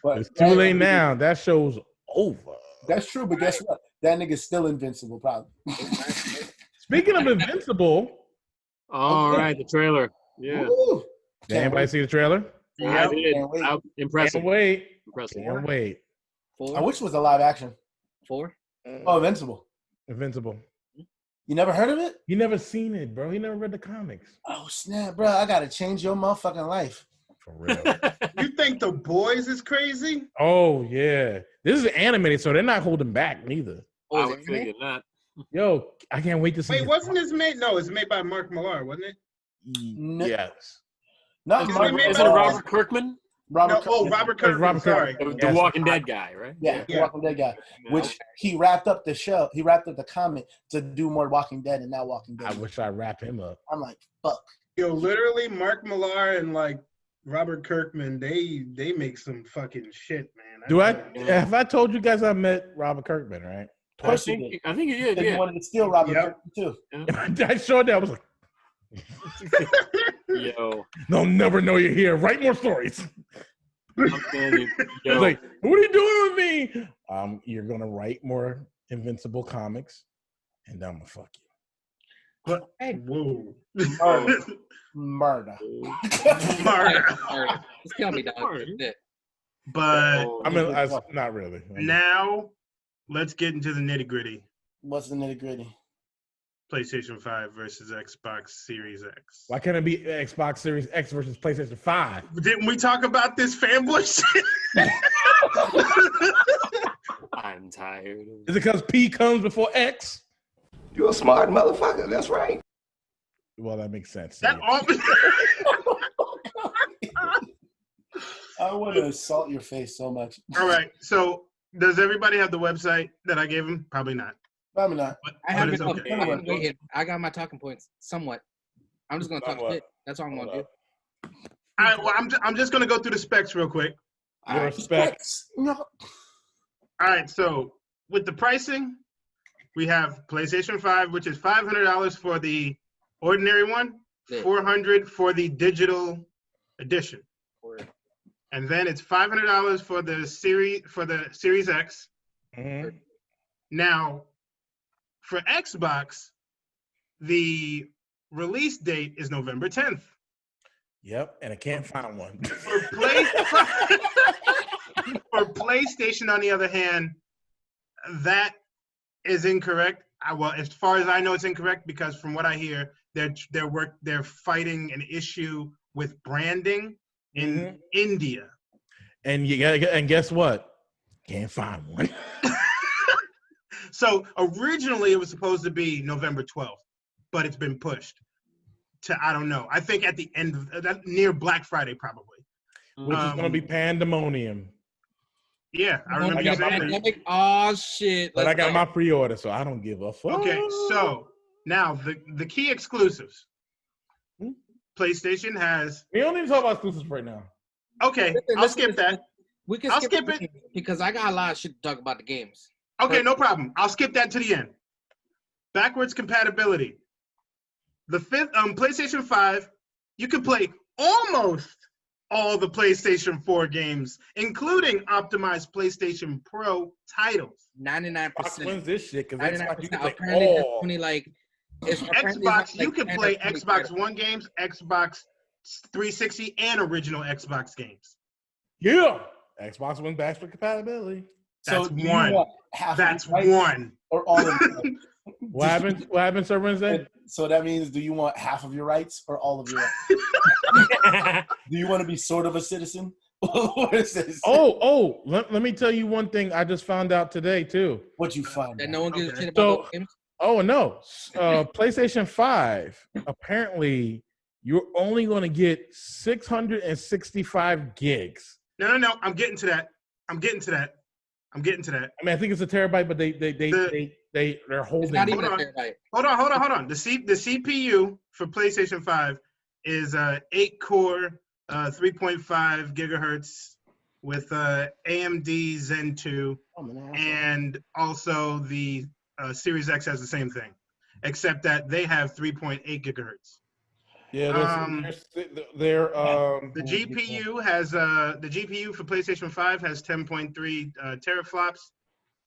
But it's too late now. That show's over. That's true, but guess what? That nigga's still invincible, probably. Speaking of invincible. All right, the trailer. Yeah. Did anybody see the trailer? Yeah, I did. Impressive. Can't wait. Impressive. Can't wait. 4? I wish it was a live action. 4? Oh, Invincible. Invincible. You never heard of it? You never seen it, bro. You never read the comics. Oh, snap, bro. I got to change your motherfucking life. For real. You think The Boys is crazy? Oh, yeah. This is animated, so they're not holding back neither. I would figure not. Yo, I can't wait to see it. Wait, wasn't this made? No, it's made by Mark Millar, wasn't it? Yes. Not Is it Robert Kirkman? Robert Kirkman. Robert Sorry. Kirkman. The Walking Dead guy, right? Yeah, the Walking Dead guy. Which he wrapped up the show. He wrapped up the comic to do more Walking Dead and now Walking Dead. I wish I'd wrap him up. I'm like, fuck. Yo, literally, Mark Millar and like Robert Kirkman, they make some fucking shit, man. Have I told you guys I met Robert Kirkman, right? I think you did. You wanted to steal Robert Kirkman too. Yeah. I showed that. I was like, yo, they'll never know you're here. Write more stories. I'm telling you, I was like, what are you doing with me? You're gonna write more Invincible comics, and I'm gonna fuck you. But hey, whoa, murder. Just kill me, dog. But I mean, not really. Now, let's get into the nitty gritty. What's the nitty gritty? PlayStation 5 versus Xbox Series X. Why can't it be Xbox Series X versus PlayStation 5? Didn't we talk about this fanboy shit? I'm tired. Is it because P comes before X? You're a smart motherfucker. That's right. Well, that makes sense. That I want to assault your face so much. All right. So, does everybody have the website that I gave them? Probably not. Probably not. I have it. Okay. I got my talking points somewhat. I'm just gonna talk shit. That's all I'm gonna do. All right. Well, I'm just gonna go through the specs real quick. Your specs. No. All right. So with the pricing, we have PlayStation 5, which is $500 for the ordinary one, $400 for the digital edition, and then it's $500 for the Series X. Mm-hmm. Now, for Xbox, the release date is November 10th. Yep, and I can't find one. For PlayStation, on the other hand, that is incorrect. Well, as far as I know, it's incorrect because from what I hear, they're fighting an issue with branding in India. And guess what? Can't find one. So originally it was supposed to be November 12th, but it's been pushed to, I don't know. I think at the end of that, near Black Friday, probably. Which is going to be pandemonium. Yeah, I remember you saying that. Oh, shit. But I got my pre-order, so I don't give a fuck. Okay, so now the key exclusives. PlayStation has... We don't need to talk about exclusives right now. Okay, I'll skip that. We can I'll skip skip it because I got a lot of shit to talk about the games. Okay, no problem. I'll skip that to the end. Backwards compatibility. The fifth PlayStation 5, you can play almost all the PlayStation 4 games, including optimized PlayStation Pro titles. 99%. Xbox wins this shit because Xbox you can play apparently all. there's only like Xbox, you can 10 or play 20 Xbox titles. One games, Xbox 360, and original Xbox games. Yeah. Xbox wins backward compatibility. That's So do you one. want half That's of your rights one. or all of your rights? What happened? What happened, Sir Wednesday? So that means, do you want half of your rights or all of your rights? Do you want to be sort of a citizen? What is this? Let me tell you one thing I just found out today too. What you find? That out? no one gives a shit about So- those games. Oh no, PlayStation 5. Apparently, you're only going to get 665 gigs. No. I'm getting to that. I mean, I think it's a terabyte, but they're holding. It's not even a Hold on. terabyte. Hold on. The CPU for PlayStation 5 is 8-core, 3.5 gigahertz with AMD Zen 2, and also the Series X has the same thing, except that they have 3.8 gigahertz. Yeah, The GPU has the GPU for PlayStation 5 has 10.3 teraflops,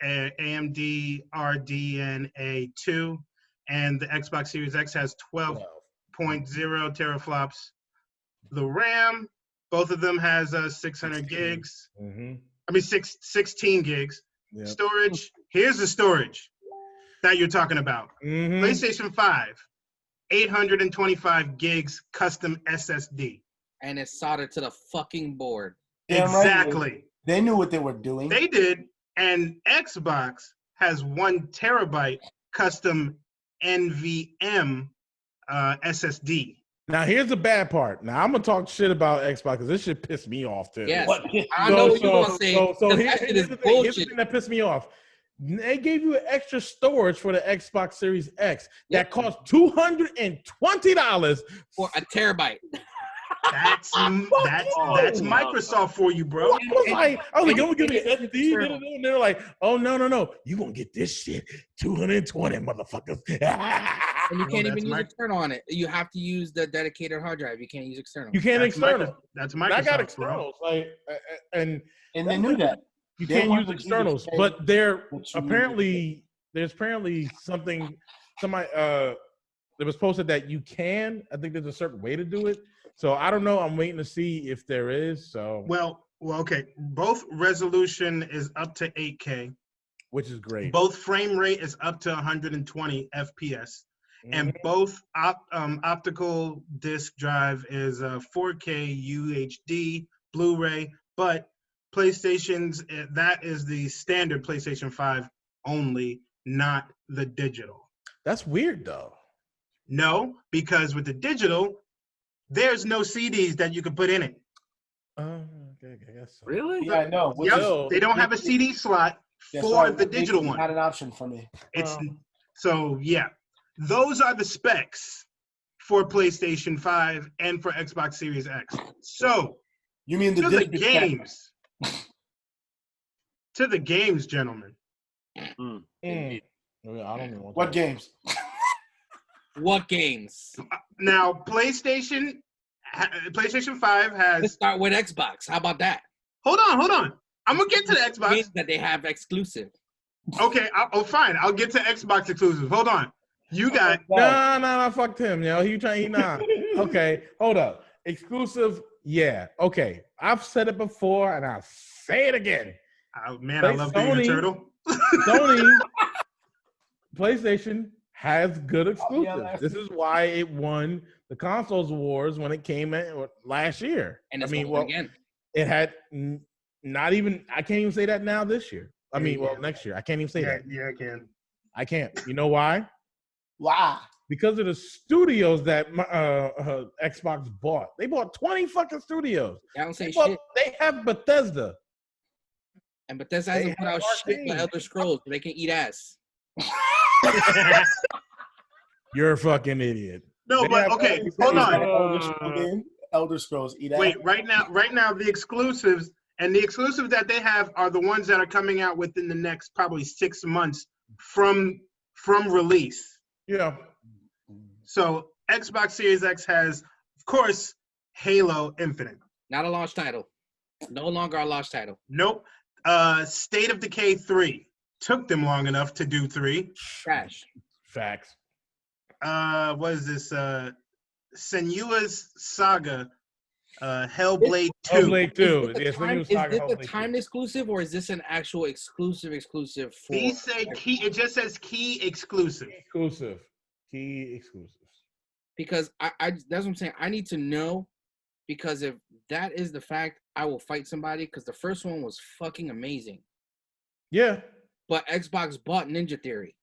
AMD RDNA 2, and the Xbox Series X has 12.0 teraflops. The RAM, both of them has 600 gigs. Mm-hmm. I mean 16 gigs. Yep. Storage. Here's the storage that you're talking about. Mm-hmm. PlayStation 5, 825 gigs custom SSD. And it's soldered to the fucking board. Damn right. Exactly. They knew what they were doing. They did. And Xbox has 1 terabyte custom NVM SSD. Now here's the bad part. Now I'm gonna talk shit about Xbox because this shit pissed me off too. Yes. What? I know what you're going to say. So 'cause here's that shit is the thing. Here's the bullshit. thing that pissed me off. They gave you an extra storage for the Xbox Series X that cost $220 For a terabyte. That's Microsoft for you, bro. I was like, you gonna give me an SD? And they're like, oh no, you gonna get this shit 220 motherfuckers. And you can't that's even use external on it. You have to use the dedicated hard drive. You can't use external. You can't external. That's And I Microsoft, got bro. externals, like, and they knew that. you They can't use wanted you to externals. say But there's somebody something. It was posted that you can. I think there's a certain way to do it. So I don't know. I'm waiting to see if there is. So Well, okay. Both resolution is up to 8K. which is great. Both frame rate is up to 120 FPS. And both optical disc drive is 4K UHD Blu-ray, but PlayStation's that is the standard PlayStation 5 only, not the digital. That's weird though. No, because with the digital, there's no CDs that you can put in it. Okay, I guess so. Really? Yeah, I know. Yep, they don't have a CD slot for why the digital it's one. Not an option for me. It's so yeah. Those are the specs for PlayStation 5 and for Xbox Series X. So You mean to the games. To the games, gentlemen. I don't know What games? What games? Now, PlayStation 5 Let's has. start with Xbox. How about that? Hold on. I'm gonna get to the Xbox. Games that they have exclusive. Okay, fine. I'll get to Xbox exclusives. Hold on. You got No, fuck him, yo. Okay, hold up. Exclusive, yeah. Okay. I've said it before and I'll say it again. man. I love being a turtle. Sony PlayStation has good exclusives. This is why it won the consoles wars when it came in last year. And it's again. It had not even. I can't even say that now this year. Next year. I can't even say that. Yeah, I can. I can't. You know why? Why? Because of the studios that Xbox bought. They bought 20 fucking studios. I don't say shit. They have Bethesda. And Bethesda hasn't put out shit for Elder Scrolls, so they can eat ass. You're a fucking idiot. No, but okay, hold on. Elder Scrolls. Eat ass. Wait, right now, the exclusives that they have are the ones that are coming out within the next probably 6 months from release. Yeah. So Xbox Series X has, of course, Halo Infinite. Not a launch title. No longer a launch title. Nope. State of Decay 3. Took them long enough to do 3. Trash. Facts. What is this? Senua's Saga, Hellblade 2. Hellblade 2. Is this a timed exclusive or is this an actual exclusive for? It just says key exclusive. Key exclusive. Because I that's what I'm saying. I need to know, because if that is the fact, I will fight somebody, because the first one was fucking amazing. Yeah. But Xbox bought Ninja Theory.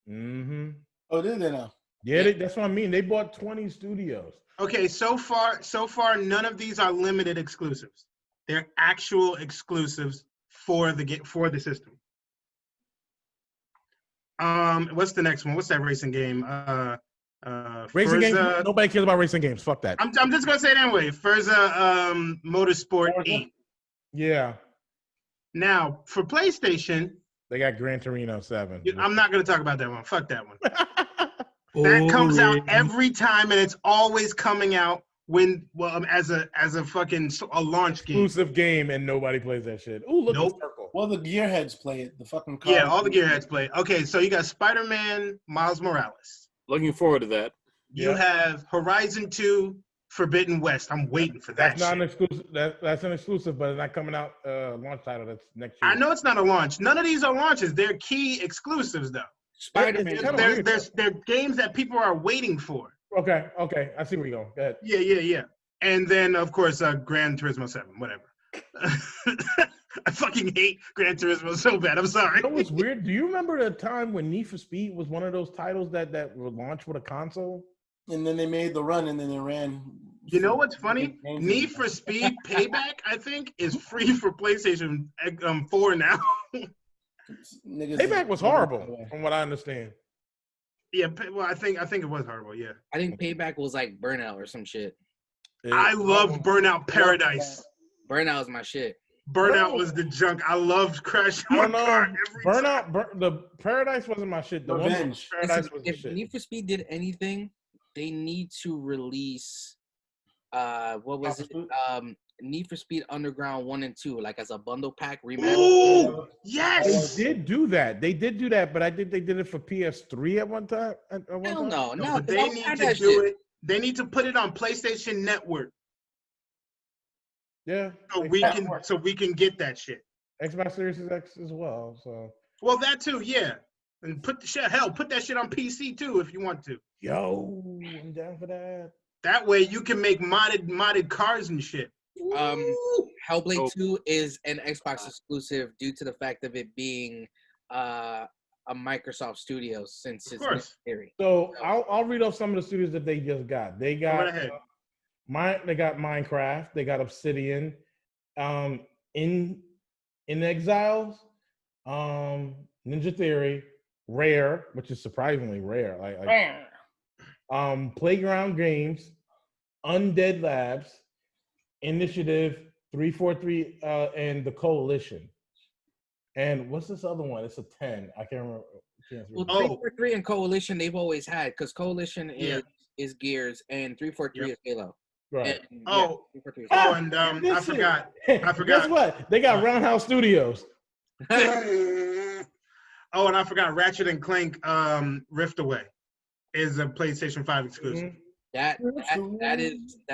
Mm-hmm. Oh, did they now? Yeah, that's what I mean. They bought 20 studios. Okay, so far, none of these are limited exclusives. They're actual exclusives for the system. What's the next one? What's that racing game? Racing Forza, games. Nobody cares about racing games. Fuck that. I'm just gonna say it anyway. Forza Motorsport 8. Yeah. Now for PlayStation, they got Gran Torino 7. I'm not gonna talk about that one. Fuck that one. That comes out every time, and it's always coming out as a fucking launch game. Exclusive game, and nobody plays that shit. Ooh, look at the circle. Well, the gearheads play it. The fucking cars. Yeah, all the gearheads play it. Okay, so you got Spider-Man, Miles Morales. Looking forward to that. You have Horizon 2, Forbidden West. I'm waiting for that. That's not an exclusive. That's an exclusive, but it's not coming out launch title. That's next year. I know it's not a launch. None of these are launches. They're key exclusives, though. Spider-Man. They're games that people are waiting for. Okay. I see where you're going. Go ahead. Yeah. And then, of course, Gran Turismo 7, whatever. I fucking hate Gran Turismo so bad. I'm sorry. You know what's weird? Do you remember the time when Need for Speed was one of those titles that were launched with a console? And then they made the run, and then they ran. You know what's funny? Need for Speed Payback, I think, is free for PlayStation 4 now. Payback was horrible, from what I understand. Yeah, well, I think it was horrible. Yeah, I think Payback was like Burnout or some shit. I loved Burnout Paradise. Burnout was my shit. Burnout was the junk. I loved crashing my car every time. The Paradise wasn't my shit. The Revenge. Paradise was the if shit. Need for Speed did anything, they need to release what was it? Need for Speed Underground 1 and 2, like as a bundle pack remaster. Oh, yes. They did do that, but I think they did it for PS3 at one time. Hell no. But they need to do it. They need to put it on PlayStation Network. Yeah. So we can get that shit. Xbox Series X as well. So. Well, that too, yeah. And put that shit on PC too if you want to. Yo, I'm down for that. That way you can make modded cars and shit. Hellblade 2 is an Xbox exclusive due to the fact of it being a Microsoft studio since it's theory. So I'll read off some of the studios that they just got. They got they got Minecraft, they got Obsidian, in Exiles, Ninja Theory, Rare, which is surprisingly rare, like Playground Games, Undead Labs, Initiative 343, and the Coalition. And what's this other one? It's a 10. I can't remember. Well, 343 and Coalition they've always had, because Coalition is Gears and 343 is Halo. Right. And, I forgot. Guess what? They got Roundhouse Studios. And I forgot Ratchet and Clank Rift Away is a PlayStation 5 exclusive. That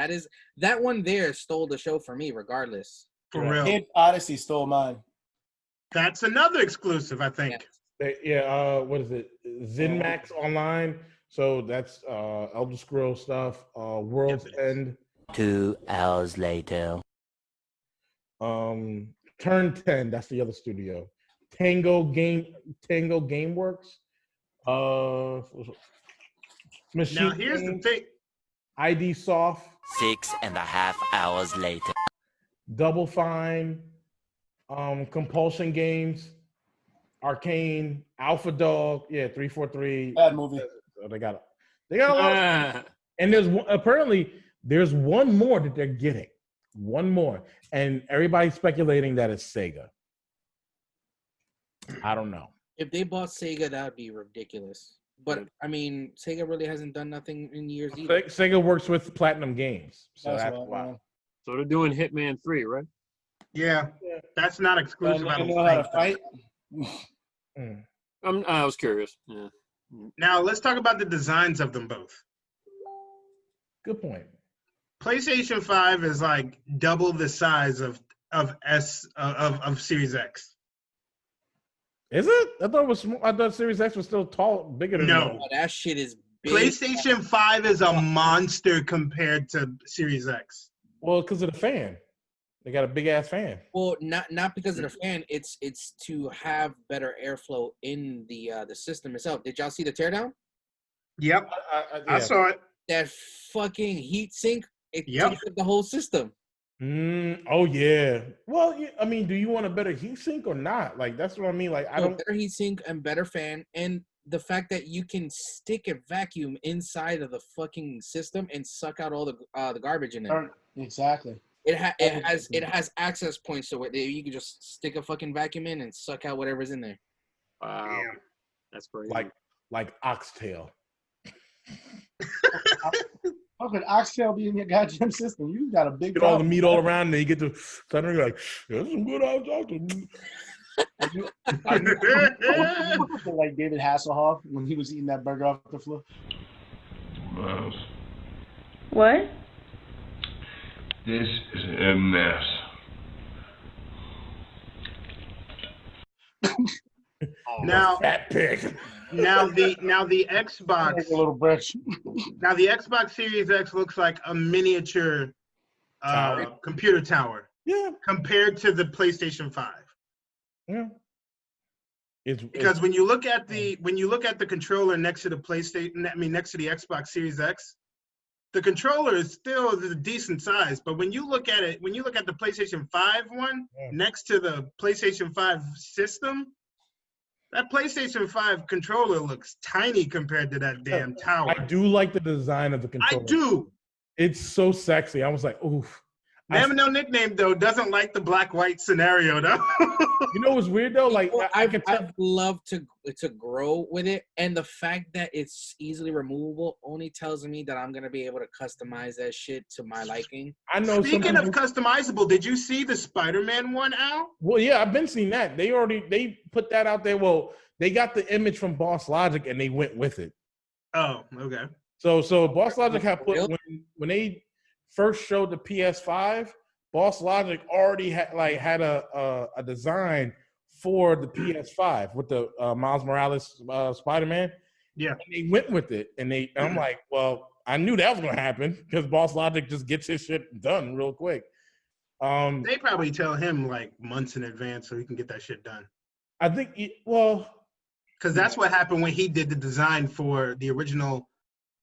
is that one there stole the show for me regardless. For real. Kid Odyssey stole mine. That's another exclusive, I think. What is it? ZeniMax Online. So that's Elder Scrolls stuff. World's End. 2 hours later. Turn 10. That's the other studio. Tango Gameworks. Machine. Now here's the thing. ID Soft. 6.5 hours later. Double Fine. Compulsion Games. Arcane. Alpha Dog. Yeah, 343. Bad movie. They got a lot. And there's apparently There's one more that they're getting. One more. And everybody's speculating that it's Sega. I don't know. If they bought Sega, that would be ridiculous. But I mean, Sega really hasn't done nothing in years either. Sega works with Platinum Games, so that's what, why. So they're doing Hitman 3, right? Yeah, that's not exclusive. I Don't don't know how to think. fight. I was curious. Yeah. Now let's talk about the designs of them both. Good point. PlayStation 5 is like double the size of Series X. Is it? I thought it was. I thought Series X was still tall, bigger than No. Oh, that shit is big. PlayStation 5 is a monster compared to Series X. Well, because of the fan. They got a big ass fan. Well, not because of the fan. It's to have better airflow in the system itself. Did y'all see the teardown? Yep, I saw it. That fucking heat sink. It Yep. takes up the whole system. Oh yeah. Well, I mean, do you want a better heat sink or not? Like that's what I mean. Like I don't. Better heat sink and better fan, and the fact that you can stick a vacuum inside of the fucking system and suck out all the garbage in there. Exactly. It has access points to it. You can just stick a fucking vacuum in and suck out whatever's in there. Wow, Damn. that's crazy. Like oxtail. How could oxtail be in your goddamn system? You got a big Get all the problem. meat all around, and then you get to suddenly like, there's some good oxtail. Like David Hasselhoff when he was eating that burger off the floor. What? This is a mess. Now, Fat pig. now the Xbox. A little brush. Now the Xbox Series X looks like a miniature computer tower. Yeah. Compared to the PlayStation 5. Yeah. Because when you look at the controller next to the next to the Xbox Series X, the controller is still a decent size. But when you look at it, when you look at the PlayStation 5 one next to the PlayStation 5 system, that PlayStation 5 controller looks tiny compared to that damn tower. I do like the design of the controller. I do. It's so sexy. I was like, oof. Name No Nickname though doesn't like the black-white scenario though. You know what's weird though? Like I'd love to grow with it, and the fact that it's easily removable only tells me that I'm gonna be able to customize that shit to my liking. I know. Speaking of customizable, did you see the Spider-Man one, Al? Well, yeah, I've been seeing that. They put that out there. Well, they got the image from Boss Logic and they went with it. Oh, okay. So Boss Logic had put when they first showed the PS5, Boss Logic already had a design for the PS5 with the Miles Morales Spider-Man. Yeah. And they went with it, and I'm like, well, I knew that was gonna happen because Boss Logic just gets his shit done real quick. They probably tell him like months in advance so he can get that shit done. I think because that's what happened when he did the design for the original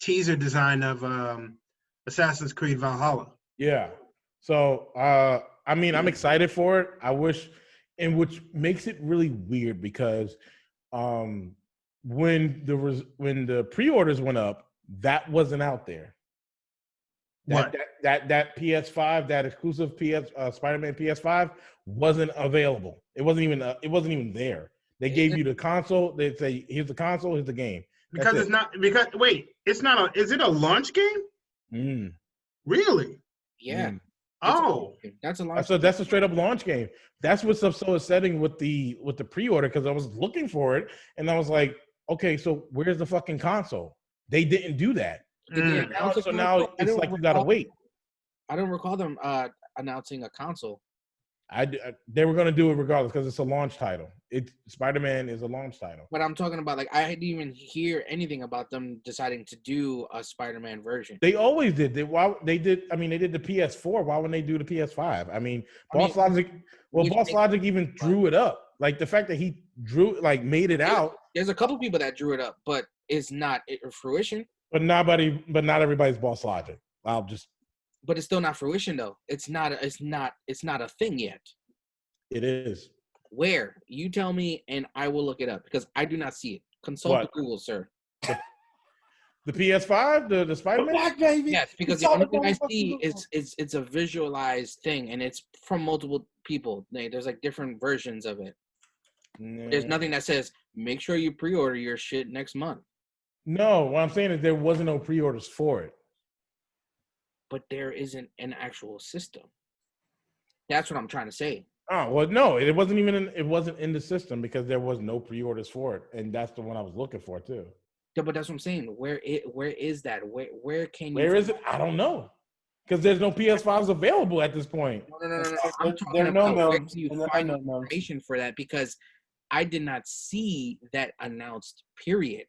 teaser design of Assassin's Creed Valhalla. Yeah. So I mean, I'm excited for it. I wish, and which makes it really weird because when the pre-orders went up, that wasn't out there. That PS5, that exclusive Spider-Man PS5 wasn't available. It wasn't even there. They gave you the console. They say, "Here's the console. Here's the game." Because it's not. Because wait, it's not. Is it a launch game? Really? Yeah. Oh, that's a launch. So that's a straight up launch game. That's what's so upsetting with the pre-order because I was looking for it and I was like, okay, so where's the fucking console? They didn't do that. So now it's like you gotta wait. I don't recall them announcing a console. They were gonna do it regardless because it's a launch title. Spider-Man is a launch title. But I'm talking about I didn't even hear anything about them deciding to do a Spider-Man version. They always did. They did the PS4. Why wouldn't they do the PS5? I mean, Boss Logic even drew it up. Like the fact that he made it out. There's a couple people that drew it up, but it's not fruition. But not everybody's Boss Logic. But it's still not fruition though. It's not a thing yet. It is. Where? You tell me and I will look it up because I do not see it. Consult Google, sir. The PS5, the Spider-Man. Back, baby. Yes, because the only thing I see is it's a visualized thing, and it's from multiple people. There's like different versions of it. There's nothing that says make sure you pre-order your shit next month. No, what I'm saying is there wasn't no pre-orders for it. But there isn't an actual system. That's what I'm trying to say. Oh well, no, it wasn't in the system because there was no pre-orders for it, and that's the one I was looking for too. Yeah, but that's what I'm saying. Where is that? Where can you? Where is it? I don't know, because there's no PS5s available at this point. No. I'm talking about where can you find information for that? Because I did not see that announced. Period.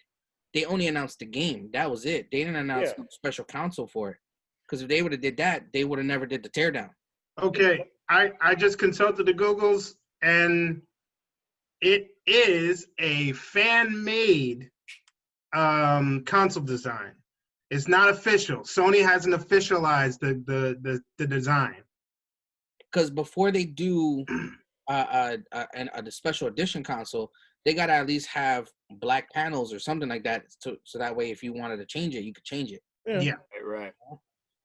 They only announced the game. That was it. They didn't announce a special console for it. Because if they would have did that, they would have never did the teardown. Okay, I just consulted the Googles, and it is a fan-made console design. It's not official. Sony hasn't officialized the design. Because before they do a special edition console, they gotta at least have black panels or something like that, so that way if you wanted to change it, you could change it. Yeah. Right.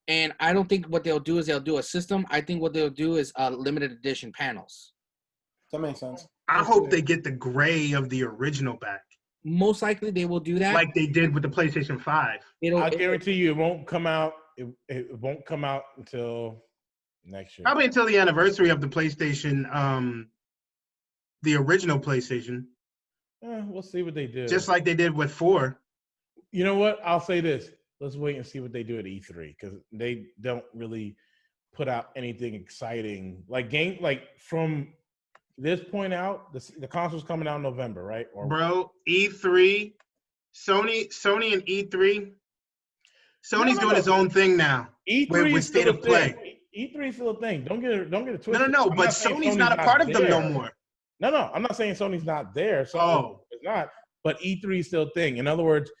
And I don't think what they'll do is they'll do a system. I think what they'll do is limited edition panels. That makes sense. I hope they get the gray of the original back. Most likely they will do that, like they did with the PlayStation 5. I guarantee you, it won't come out. It won't come out until next year. Probably until the anniversary of the PlayStation, the original PlayStation. We'll see what they do. Just like they did with 4. You know what? I'll say this. Let's wait and see what they do at E3 because they don't really put out anything exciting. Like from this point out, the console's coming out in November, right? Bro, E3, Sony and E3. Sony's doing its own thing now. E3 with State of Play. E3 is still a thing. Don't get it twisted. No. But Sony's not a part of them no more. No. I'm not saying Sony's not there. It's not. But E3 is still a thing. In other words,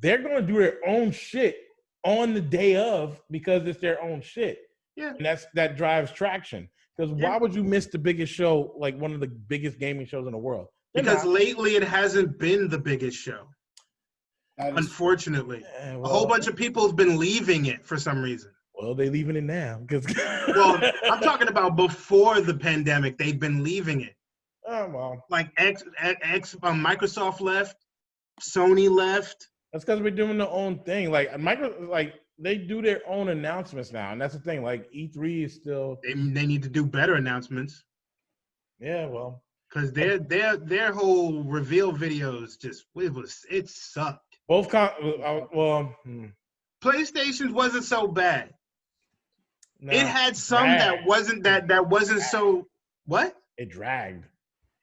they're going to do their own shit on the day of because it's their own shit. Yeah. And that drives traction. Because why would you miss the biggest show, like one of the biggest gaming shows in the world? Because lately it hasn't been the biggest show. Unfortunately. A whole bunch of people have been leaving it for some reason. Well, they're leaving it now. Well, I'm talking about before the pandemic. They've been leaving it. Oh, well. Like Microsoft left. Sony left. That's because we're doing their own thing. Like they do their own announcements now, and that's the thing. Like E3 is still. They need to do better announcements. Yeah, well, because their whole reveal videos it sucked. PlayStation wasn't so bad. No, it had some that wasn't so what? It dragged.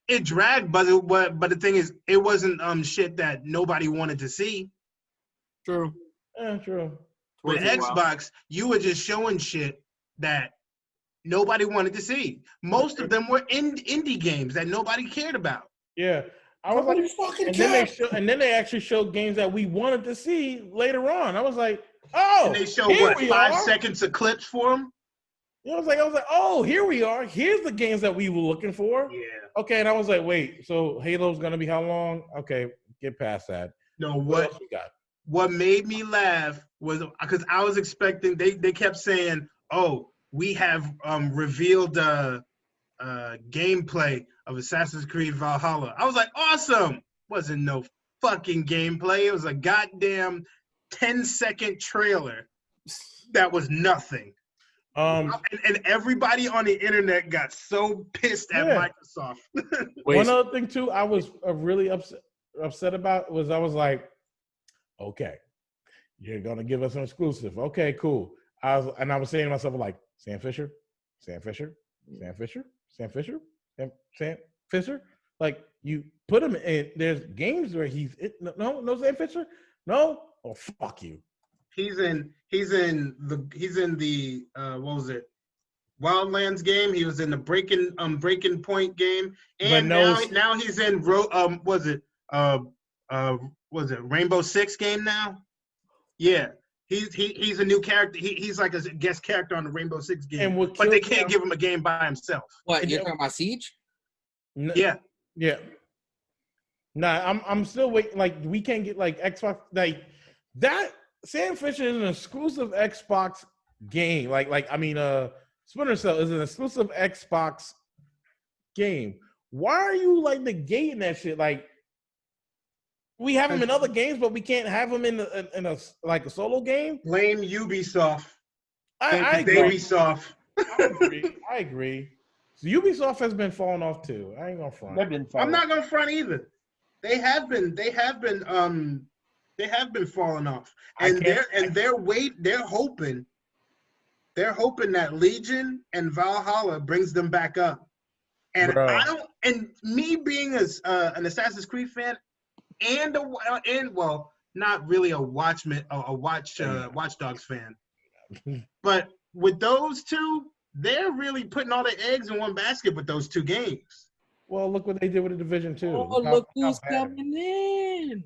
It dragged, but the thing is, it wasn't shit that nobody wanted to see. True. Yeah, true. With Xbox, you were just showing shit that nobody wanted to see. Most of them were indie games that nobody cared about. Yeah. I was like, fucking and then they actually showed games that we wanted to see later on. I was like, oh. And they showed 5 seconds of clips for them? I was like, oh, here we are. Here's the games that we were looking for. Yeah. Okay, and I was like, wait, so Halo's gonna be how long? Okay, get past that. No, what else we got? What made me laugh was because I was expecting they kept saying, "Oh, we have revealed gameplay of Assassin's Creed Valhalla." I was like, "Awesome!" Wasn't no fucking gameplay. It was a goddamn 10-second trailer that was nothing. And everybody on the internet got so pissed at Microsoft. One other thing too, I was really upset about was I was like, okay, you're gonna give us an exclusive. Okay, cool. I was saying to myself like, Sam Fisher. Like you put him in. There's games where no Sam Fisher. No, oh fuck you. He's in the what was it? Wildlands game. He was in the Breaking Point game, and now he's in was it Rainbow Six game now? Yeah, he's a new character. He's like a guest character on the Rainbow Six game, but they can't give him a game by himself. What, you're talking about Siege? Yeah. Nah, I'm still waiting. Like we can't get like Xbox. Like That Sam Fisher is an exclusive Xbox game. Splinter Cell is an exclusive Xbox game. Why are you like negating that shit? Like, we have him in other games, but we can't have him in a solo game. Blame Ubisoft. I agree. Ubisoft. I agree. So Ubisoft has been falling off too. I ain't gonna front. I'm not gonna front either. They have been falling off, and they're hoping that Legion and Valhalla brings them back up. And me being an Assassin's Creed fan and not really a Watch Dogs fan, but with those two, they're really putting all the eggs in one basket with those two games. Well, look what they did with the Division 2. Oh, look who's coming in.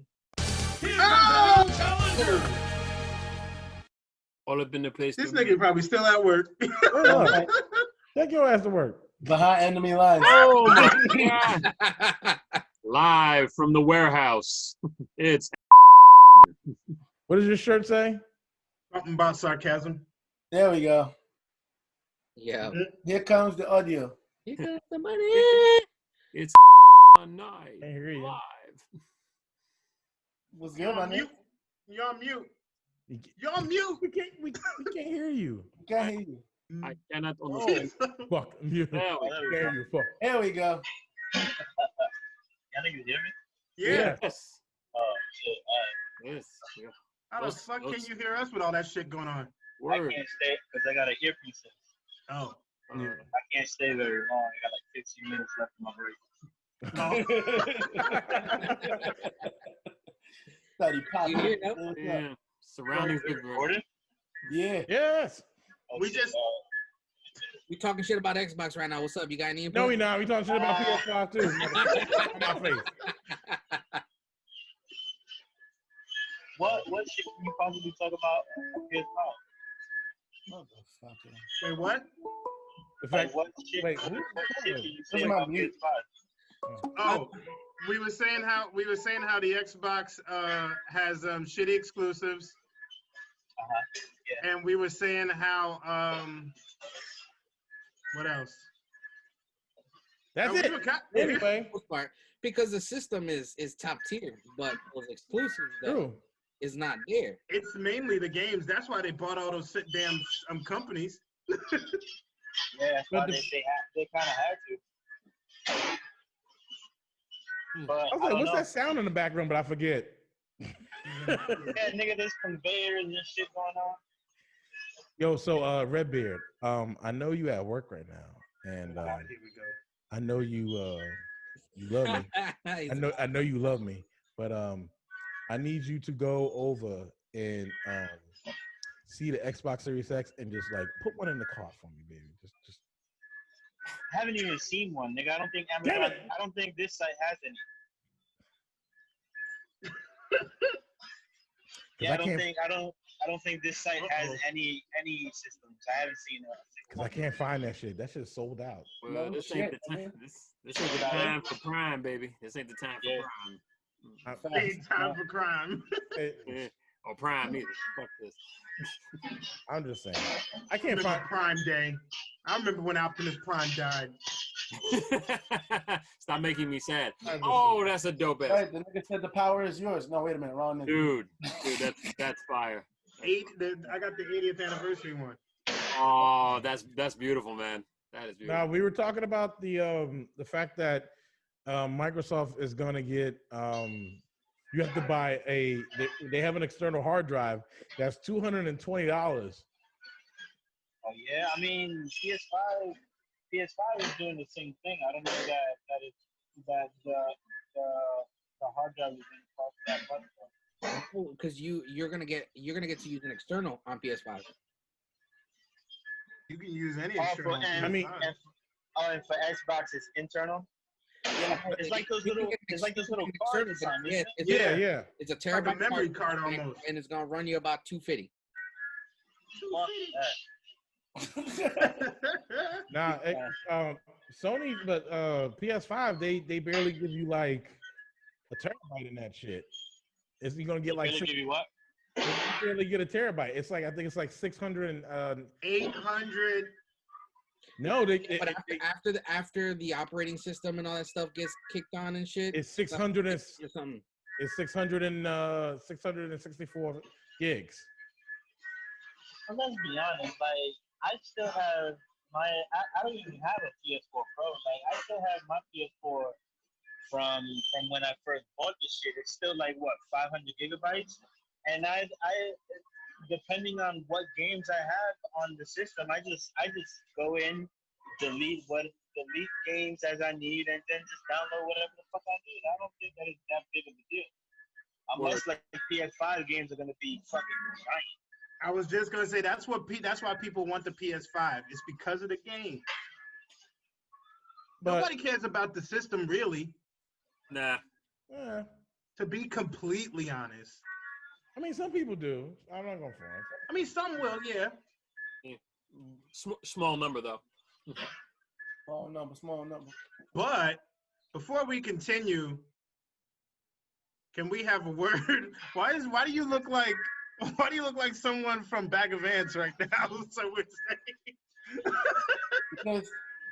All up in the place. This nigga probably still at work. Take your ass to work. Behind enemy lines. Oh my God. Live from the warehouse. It's. What does your shirt say? Something about sarcasm. There we go. Yeah. Here comes the audio. Here comes the money. It's night. I hear you. Live. What's good, my nigga? You're on mute. You're on mute. We can't hear you. We can't hear you. I cannot understand. Fuck. You. There Fuck. There we go. Y'all niggas hear me? Yeah. Yes. Oh, shit. Yes. Yeah. How the fuck can you hear us with all that shit going on? I can't stay because I got an earpiece in. Oh. I can't stay very long. I got like 15 minutes left in my break. You hear that? Yeah. Surroundings look recording? Yeah. Yes. We talking shit about Xbox right now. What's up? You got any input? No, we not. We talking shit about PS5 too. On my face. What shit can you possibly talk about PS5? Motherfucker. Wait, what? The fact, what shit can you say about PS5? Oh, we were saying how the Xbox has shitty exclusives. Yeah. And we were saying how what else? That's it. Anyway, because the system is top tier, but those exclusives though is not there. It's mainly the games. That's why they bought all those damn companies. Yeah, that's why they kind of had to. But I was like, what's that sound in the background? But I forget. Yeah, nigga, there's conveyors and shit going on. Yo, so Redbeard, I know you at work right now, and here we go. I know you love me. I know you love me, but I need you to go over and see the Xbox Series X and just like put one in the car for me, baby. Just. I haven't even seen one, nigga. I don't think Amazon. I don't think this site has any. Yeah, I don't think this site has any systems. I haven't seen it. Cause I can't find that shit. That shit's sold out. Well, No this ain't shit, the time. This ain't the time for crime, baby. This ain't the time for crime. Ain't time for crime. Or prime either. Fuck this. I'm just saying. I can't find Prime Day. I remember when Optimus Prime died. Stop making me sad. Oh, that's a dope ass. Right, the nigga said the power is yours. No, wait a minute, wrong nigga. Dude, that's fire. I got the 80th anniversary one. Oh, that's beautiful, man. That is beautiful. Now we were talking about the fact that Microsoft is gonna get you have to buy they have an external hard drive that's $220. Oh yeah, I mean PS5 is doing the same thing. I don't know that the hard drive is going to cost that much. Because you're gonna get to use an external on PS5. You can use any external. And for Xbox, it's internal. Yeah, it's like those little cards. Yeah. It's a terabyte like a memory card almost, and it's gonna run you about $250. Nah, Sony, but PS5 they barely give you like a terabyte in that shit. Is you gonna get like give you what? You barely get a terabyte. It's like I think it's like 600 and 800. No, but after the operating system and all that stuff gets kicked on and shit, it's 600 and or something. It's 664 gigs. Well, let's be honest. Like, I still have I don't even have a PS4 Pro. Like, I still have my PS4 from when I first bought this shit. It's still like what 500 gigabytes, and I depending on what games I have on the system, I just go in, delete games as I need, and then just download whatever the fuck I need. I don't think that is that big of a deal. Unless like PS5 games are gonna be fucking giant. I was just gonna say that's why people want the PS5. It's because of the game. But, nobody cares about the system really. Nah. Yeah. To be completely honest. I mean, some people do. I'm not gonna front. I mean, some will, yeah. Small number though. Small number. But before we continue, can we have a word? Why do you look like someone from Bag of Ants right now? So we're saying. Because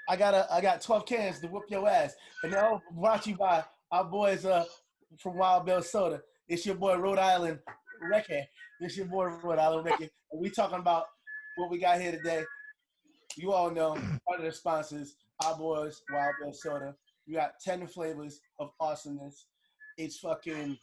I got 12 cans to whoop your ass. And now brought you by our boys from Wild Bill Soda. It's your boy Rhode Island Ricky. And we talking about what we got here today. You all know part of the sponsors, our boys Wild Bill Soda. We got 10 flavors of awesomeness. It's fucking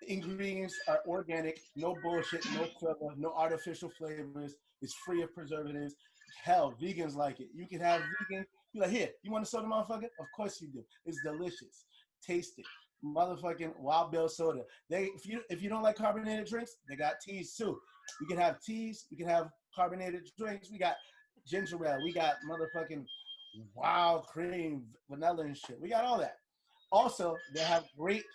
ingredients are organic, no bullshit, no flavor, no artificial flavors. It's free of preservatives. Hell, vegans like it. You can have vegan. You're like, here, you want a soda, motherfucker? Of course you do. It's delicious. Taste it. Motherfucking Wild Bill Soda. If you don't like carbonated drinks, they got teas too. You can have teas. You can have carbonated drinks. We got ginger ale. We got motherfucking wild cream, vanilla and shit. We got all that. Also, they have great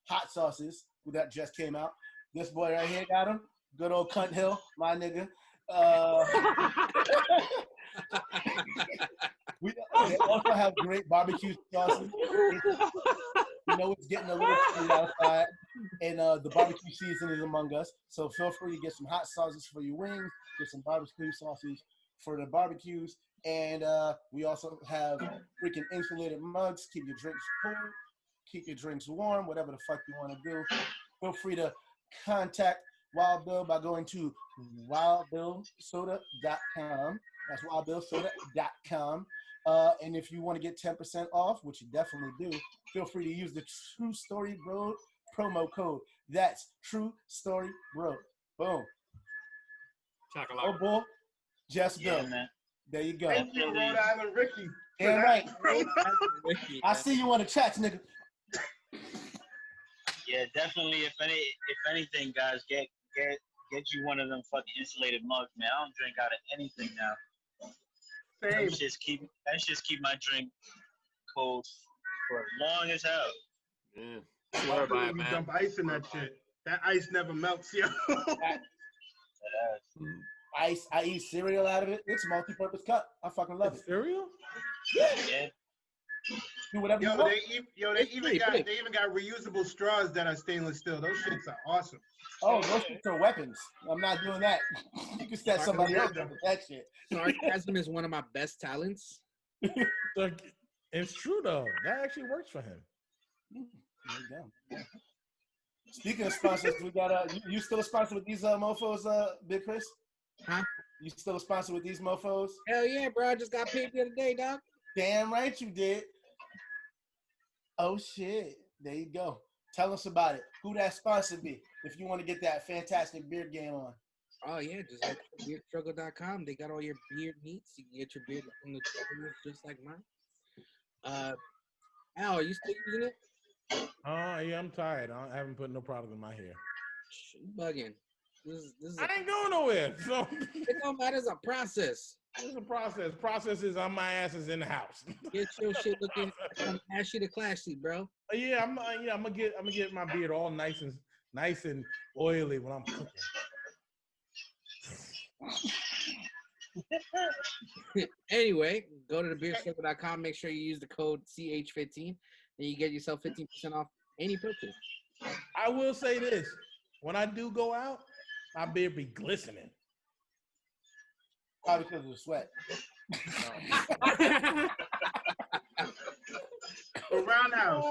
hot sauces that just came out. This boy right here got them. Good old Cunt Hill, my nigga. They also have great barbecue sauces. It's getting a little cold outside, and the barbecue season is among us. So feel free to get some hot sauces for your wings, get some barbecue sauces for the barbecues, and we also have freaking insulated mugs. Keep your drinks cool, keep your drinks warm, whatever the fuck you want to do. Feel free to contact Wild Bill by going to wildbillsoda.com. That's wildbillsoda.com. And if you want to get 10% off, which you definitely do, feel free to use the True Story Bro promo code. That's True Story Bro. Boom. Chocolate. Oh, boy. Just Bill. Man. There you go. Thank you, Rhode Island Ricky. Yeah, right. I see you on the chats, nigga. Yeah, definitely. If anything, guys, get you one of them fucking insulated mugs, man. I don't drink out of anything now. Same. Let's just keep my drink cold for as long as hell. Yeah. Swear by it, You man. dump ice in that shit. That ice never melts, yo. Ice. I eat cereal out of it. It's a multi-purpose cup. I fucking love it. Cereal? Yeah. Do whatever you want. They even got reusable straws that are stainless steel. Those shits are awesome. Oh, those shits are weapons. I'm not doing that. You can set somebody else up with that shit. Sarcasm is one of my best talents. It's true though. That actually works for him. Speaking of sponsors, we got you still a sponsor with these mofos, Big Chris? Huh? You still a sponsor with these mofos? Hell yeah, bro. I just got paid the other day, dog. Damn right you did. Oh shit. There you go. Tell us about it. Who that sponsor be if you want to get that fantastic beard game on. Oh yeah, just like beardstruggle.com. They got all your beard needs. You can get your beard from the just like mine. Al, are you still using it? Yeah, I'm tired. I haven't put no product in my hair. You bugging. This is I ain't going nowhere. So it don't matter. It's a process. It's a process. Process is on my ass is in the house. Get your shit looking from ashy to classy, bro. Yeah, I'm gonna get my beard all nice and oily when I'm cooking. Anyway, go to thebeardstruggle.com. Make sure you use the code CH15, and you get yourself 15% off any purchase. I will say this: when I do go out, My beard be glistening. Probably because of the sweat. Well, Roundhouse,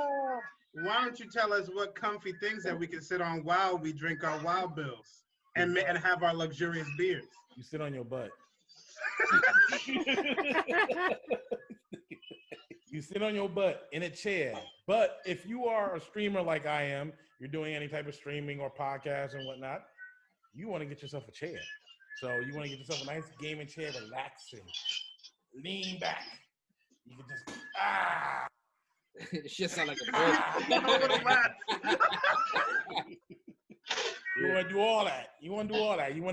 why don't you tell us what comfy things that we can sit on while we drink our Wild Bills and have our luxurious beers? You sit on your butt. You sit on your butt in a chair. But if you are a streamer like I am, you're doing any type of streaming or podcast and whatnot, you want to get yourself a chair. So you want to get yourself a nice gaming chair, relaxing, lean back. You can just It should sound like a bird. You want to do all that. You want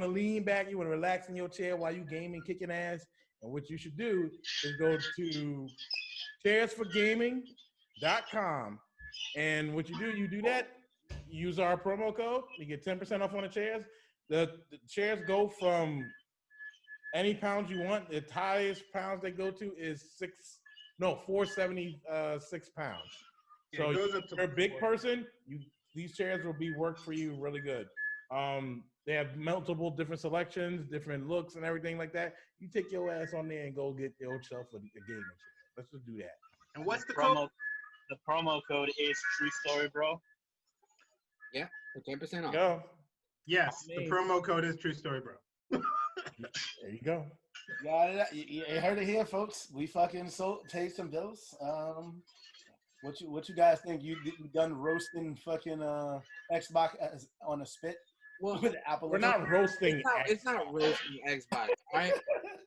to lean back. You want to relax in your chair while you gaming, kicking ass. And what you should do is go to chairsforgaming.com. And what you do that, use our promo code. You get 10% off on the chairs. The chairs go from any pounds you want. The highest pounds they go to is 476 pounds. So if you're a big person, these chairs will be work for you really good. They have multiple different selections, different looks, and everything like that. You take your ass on there and go get yourself a gaming chair. Let's just do that. And what's the code? The promo code is True Story, bro. Yeah, for 10% off. Go. Yes, the promo code is True Story, bro. There you go. Yeah, you heard it here, folks. We fucking paid some bills. What you guys think? You done roasting fucking Xbox on a spit? Well, with Apple. We're not roasting. It's not roasting Xbox.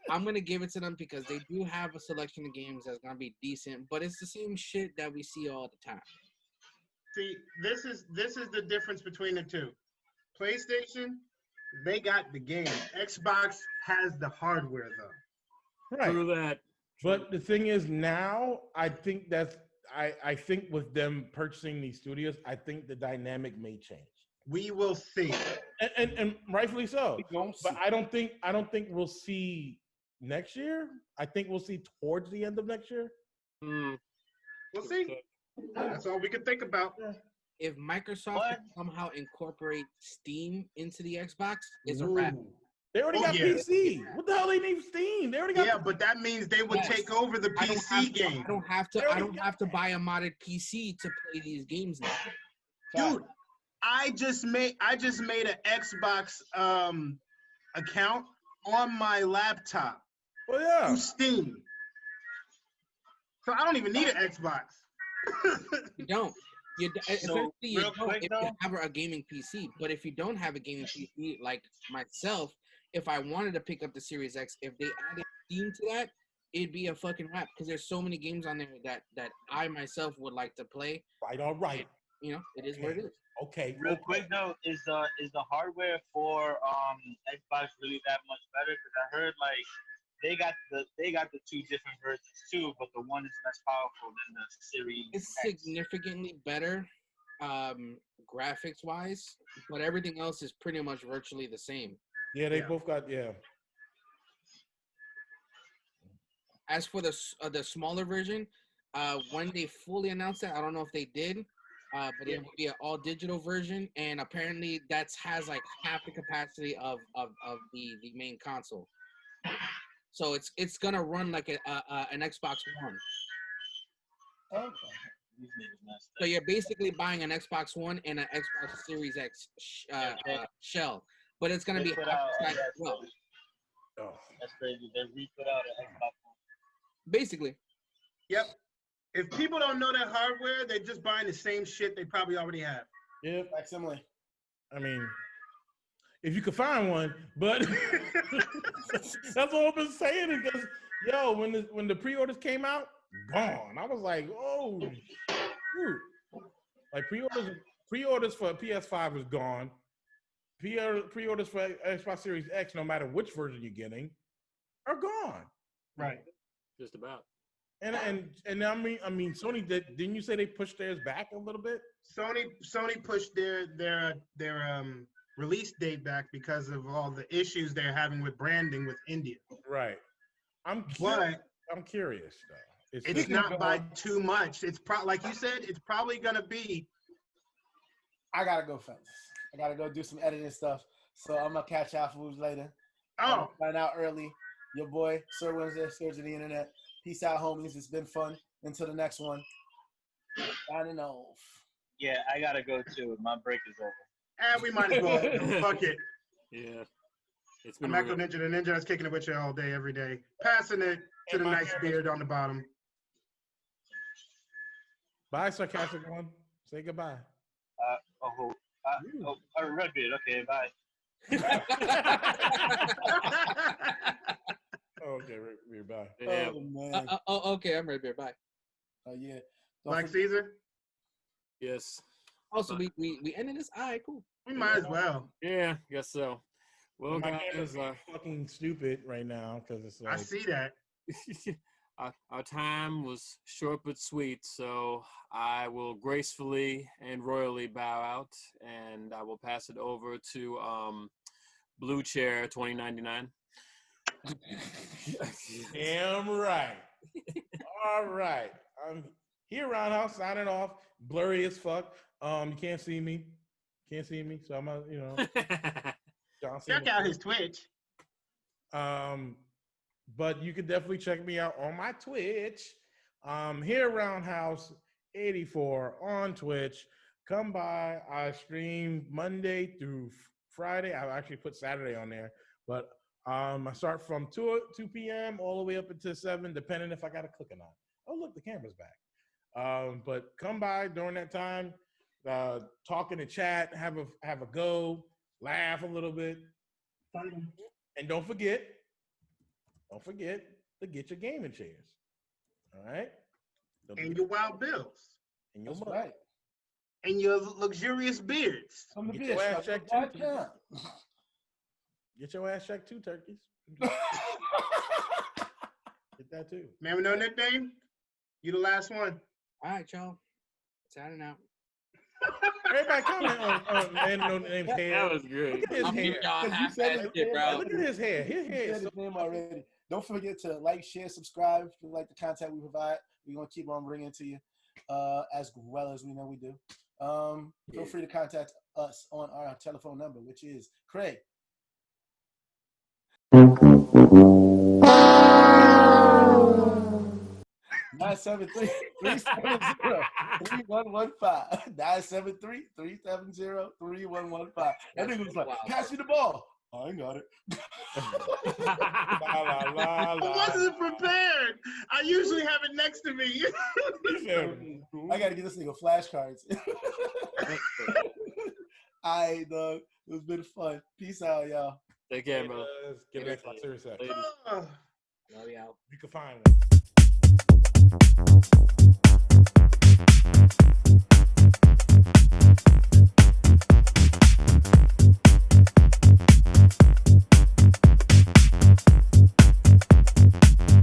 I'm gonna give it to them because they do have a selection of games that's gonna be decent, but it's the same shit that we see all the time. See, this is the difference between the two. PlayStation, they got the game. Xbox has the hardware though. Right. Through that. But the thing is, now I think I think with them purchasing these studios, I think the dynamic may change. We will see, and rightfully so. But I don't think we'll see next year. I think we'll see towards the end of next year. We'll see. That's all we can think about. If Microsoft can somehow incorporate Steam into the Xbox, it's a wrap. They already got PC. What the hell they need Steam? They already got. Yeah, but that means they would take over the PC game. I don't have to buy a modded PC to play these games now. Dude, I just made an Xbox account on my laptop. Oh yeah. Through Steam. So I don't even need an Xbox. You don't. You don't if you have a gaming PC. But if you don't have a gaming PC, like myself, if I wanted to pick up the Series X, if they added Steam to that, it'd be a fucking wrap because there's so many games on there that I myself would like to play. Right, all right. You know, it is what it is. Okay. Real quick though, is the hardware for Xbox really that much better? Because I heard like they got the two different versions too, but the one is less powerful than the Series It's X. significantly better graphics wise, but everything else is pretty much virtually the same. Yeah, they both got As for the smaller version, when they fully announced that, I don't know if they did, but it will be an all digital version, and apparently that has like half the capacity of the main console. So it's gonna run like an Xbox One. Okay. So you're basically buying an Xbox One and an Xbox Series X shell, but it's gonna be outside as well. Oh. That's crazy. They re-put out an Xbox One. Basically. Yep. If people don't know that hardware, they're just buying the same shit they probably already have. Yeah, facsimile. I mean, if you could find one, but that's all I've been saying. Because when the pre-orders came out, gone. I was like, oh, shoot. Like pre-orders for PS5 was gone. Pre-orders for Xbox Series X, no matter which version you're getting, are gone. Right. Just about. And I mean, Sony didn't you say they pushed theirs back a little bit? Sony pushed their release date back because of all the issues they're having with branding with India. Right. I'm curious though. It's not by too much. It's like you said, it's probably gonna be. I gotta go, fellas. I gotta go do some editing stuff. So I'm gonna catch y'all fools later. Oh, Find out early. Your boy, Sir Wednesday, Surge of the Internet. Peace out, homies. It's been fun. Until the next one. Signing off. Yeah, I gotta go too. My break is over. And we might as well. Fuck it. Yeah. It's I'm been Echo real. Ninja. The Ninja is kicking it with you all day, every day. Passing it to the nice beard on the bottom. Bye, sarcastic one. Say goodbye. Redbeard. Okay, bye. Okay, we're bye. Yeah. Oh, man. Okay, I'm right there. Bye. Oh, yeah. Black Caesar? Yes. Also, we ended this. All right, cool. We might as well. Yeah, guess so. Well, My guys, camera's fucking stupid right now because it's like I see that. our time was short but sweet, so I will gracefully and royally bow out, and I will pass it over to Blue Chair 2099. Damn right. All right. I'm here, Roundhouse, signing off. Blurry as fuck. You can't see me. So I'm Check out his Twitch. But you can definitely check me out on my Twitch. Here, Roundhouse 84 on Twitch. Come by. I stream Monday through Friday. I actually put Saturday on there, but I start from 2 p.m. all the way up until 7, depending if I got to cook or not. Oh, look, the camera's back. But come by during that time, talk in the chat, have a go, laugh a little bit, and don't forget to get your gaming chairs. All right, And your wild bills. and your That's money. right. And your luxurious beards. From the Get your bitch. ass checked Back too. down. Get your ass checked too, turkeys. Get that too. Man with no nickname? You the last one. All right, y'all. Signing out. Everybody comment on man no name's hair. That was great. Look at his I'm hair. y'all You half said that it, shit, bro. Look at his hair. His hair You is said so his name already. Don't forget to like, share, subscribe if you like the content we provide. We're going to keep on bringing it to you as well as we know we do. Feel free to contact us on our telephone number, which is Craig. 973-370-3115. 973-370-3115. That nigga was like, pass me the ball. I ain't got it. I wasn't prepared. I usually have it next to me. I got to get this nigga flashcards. All right, dog. It's been fun. Peace out, y'all. Take care, bro. Get back to my serious act. Love y'all. You can find one.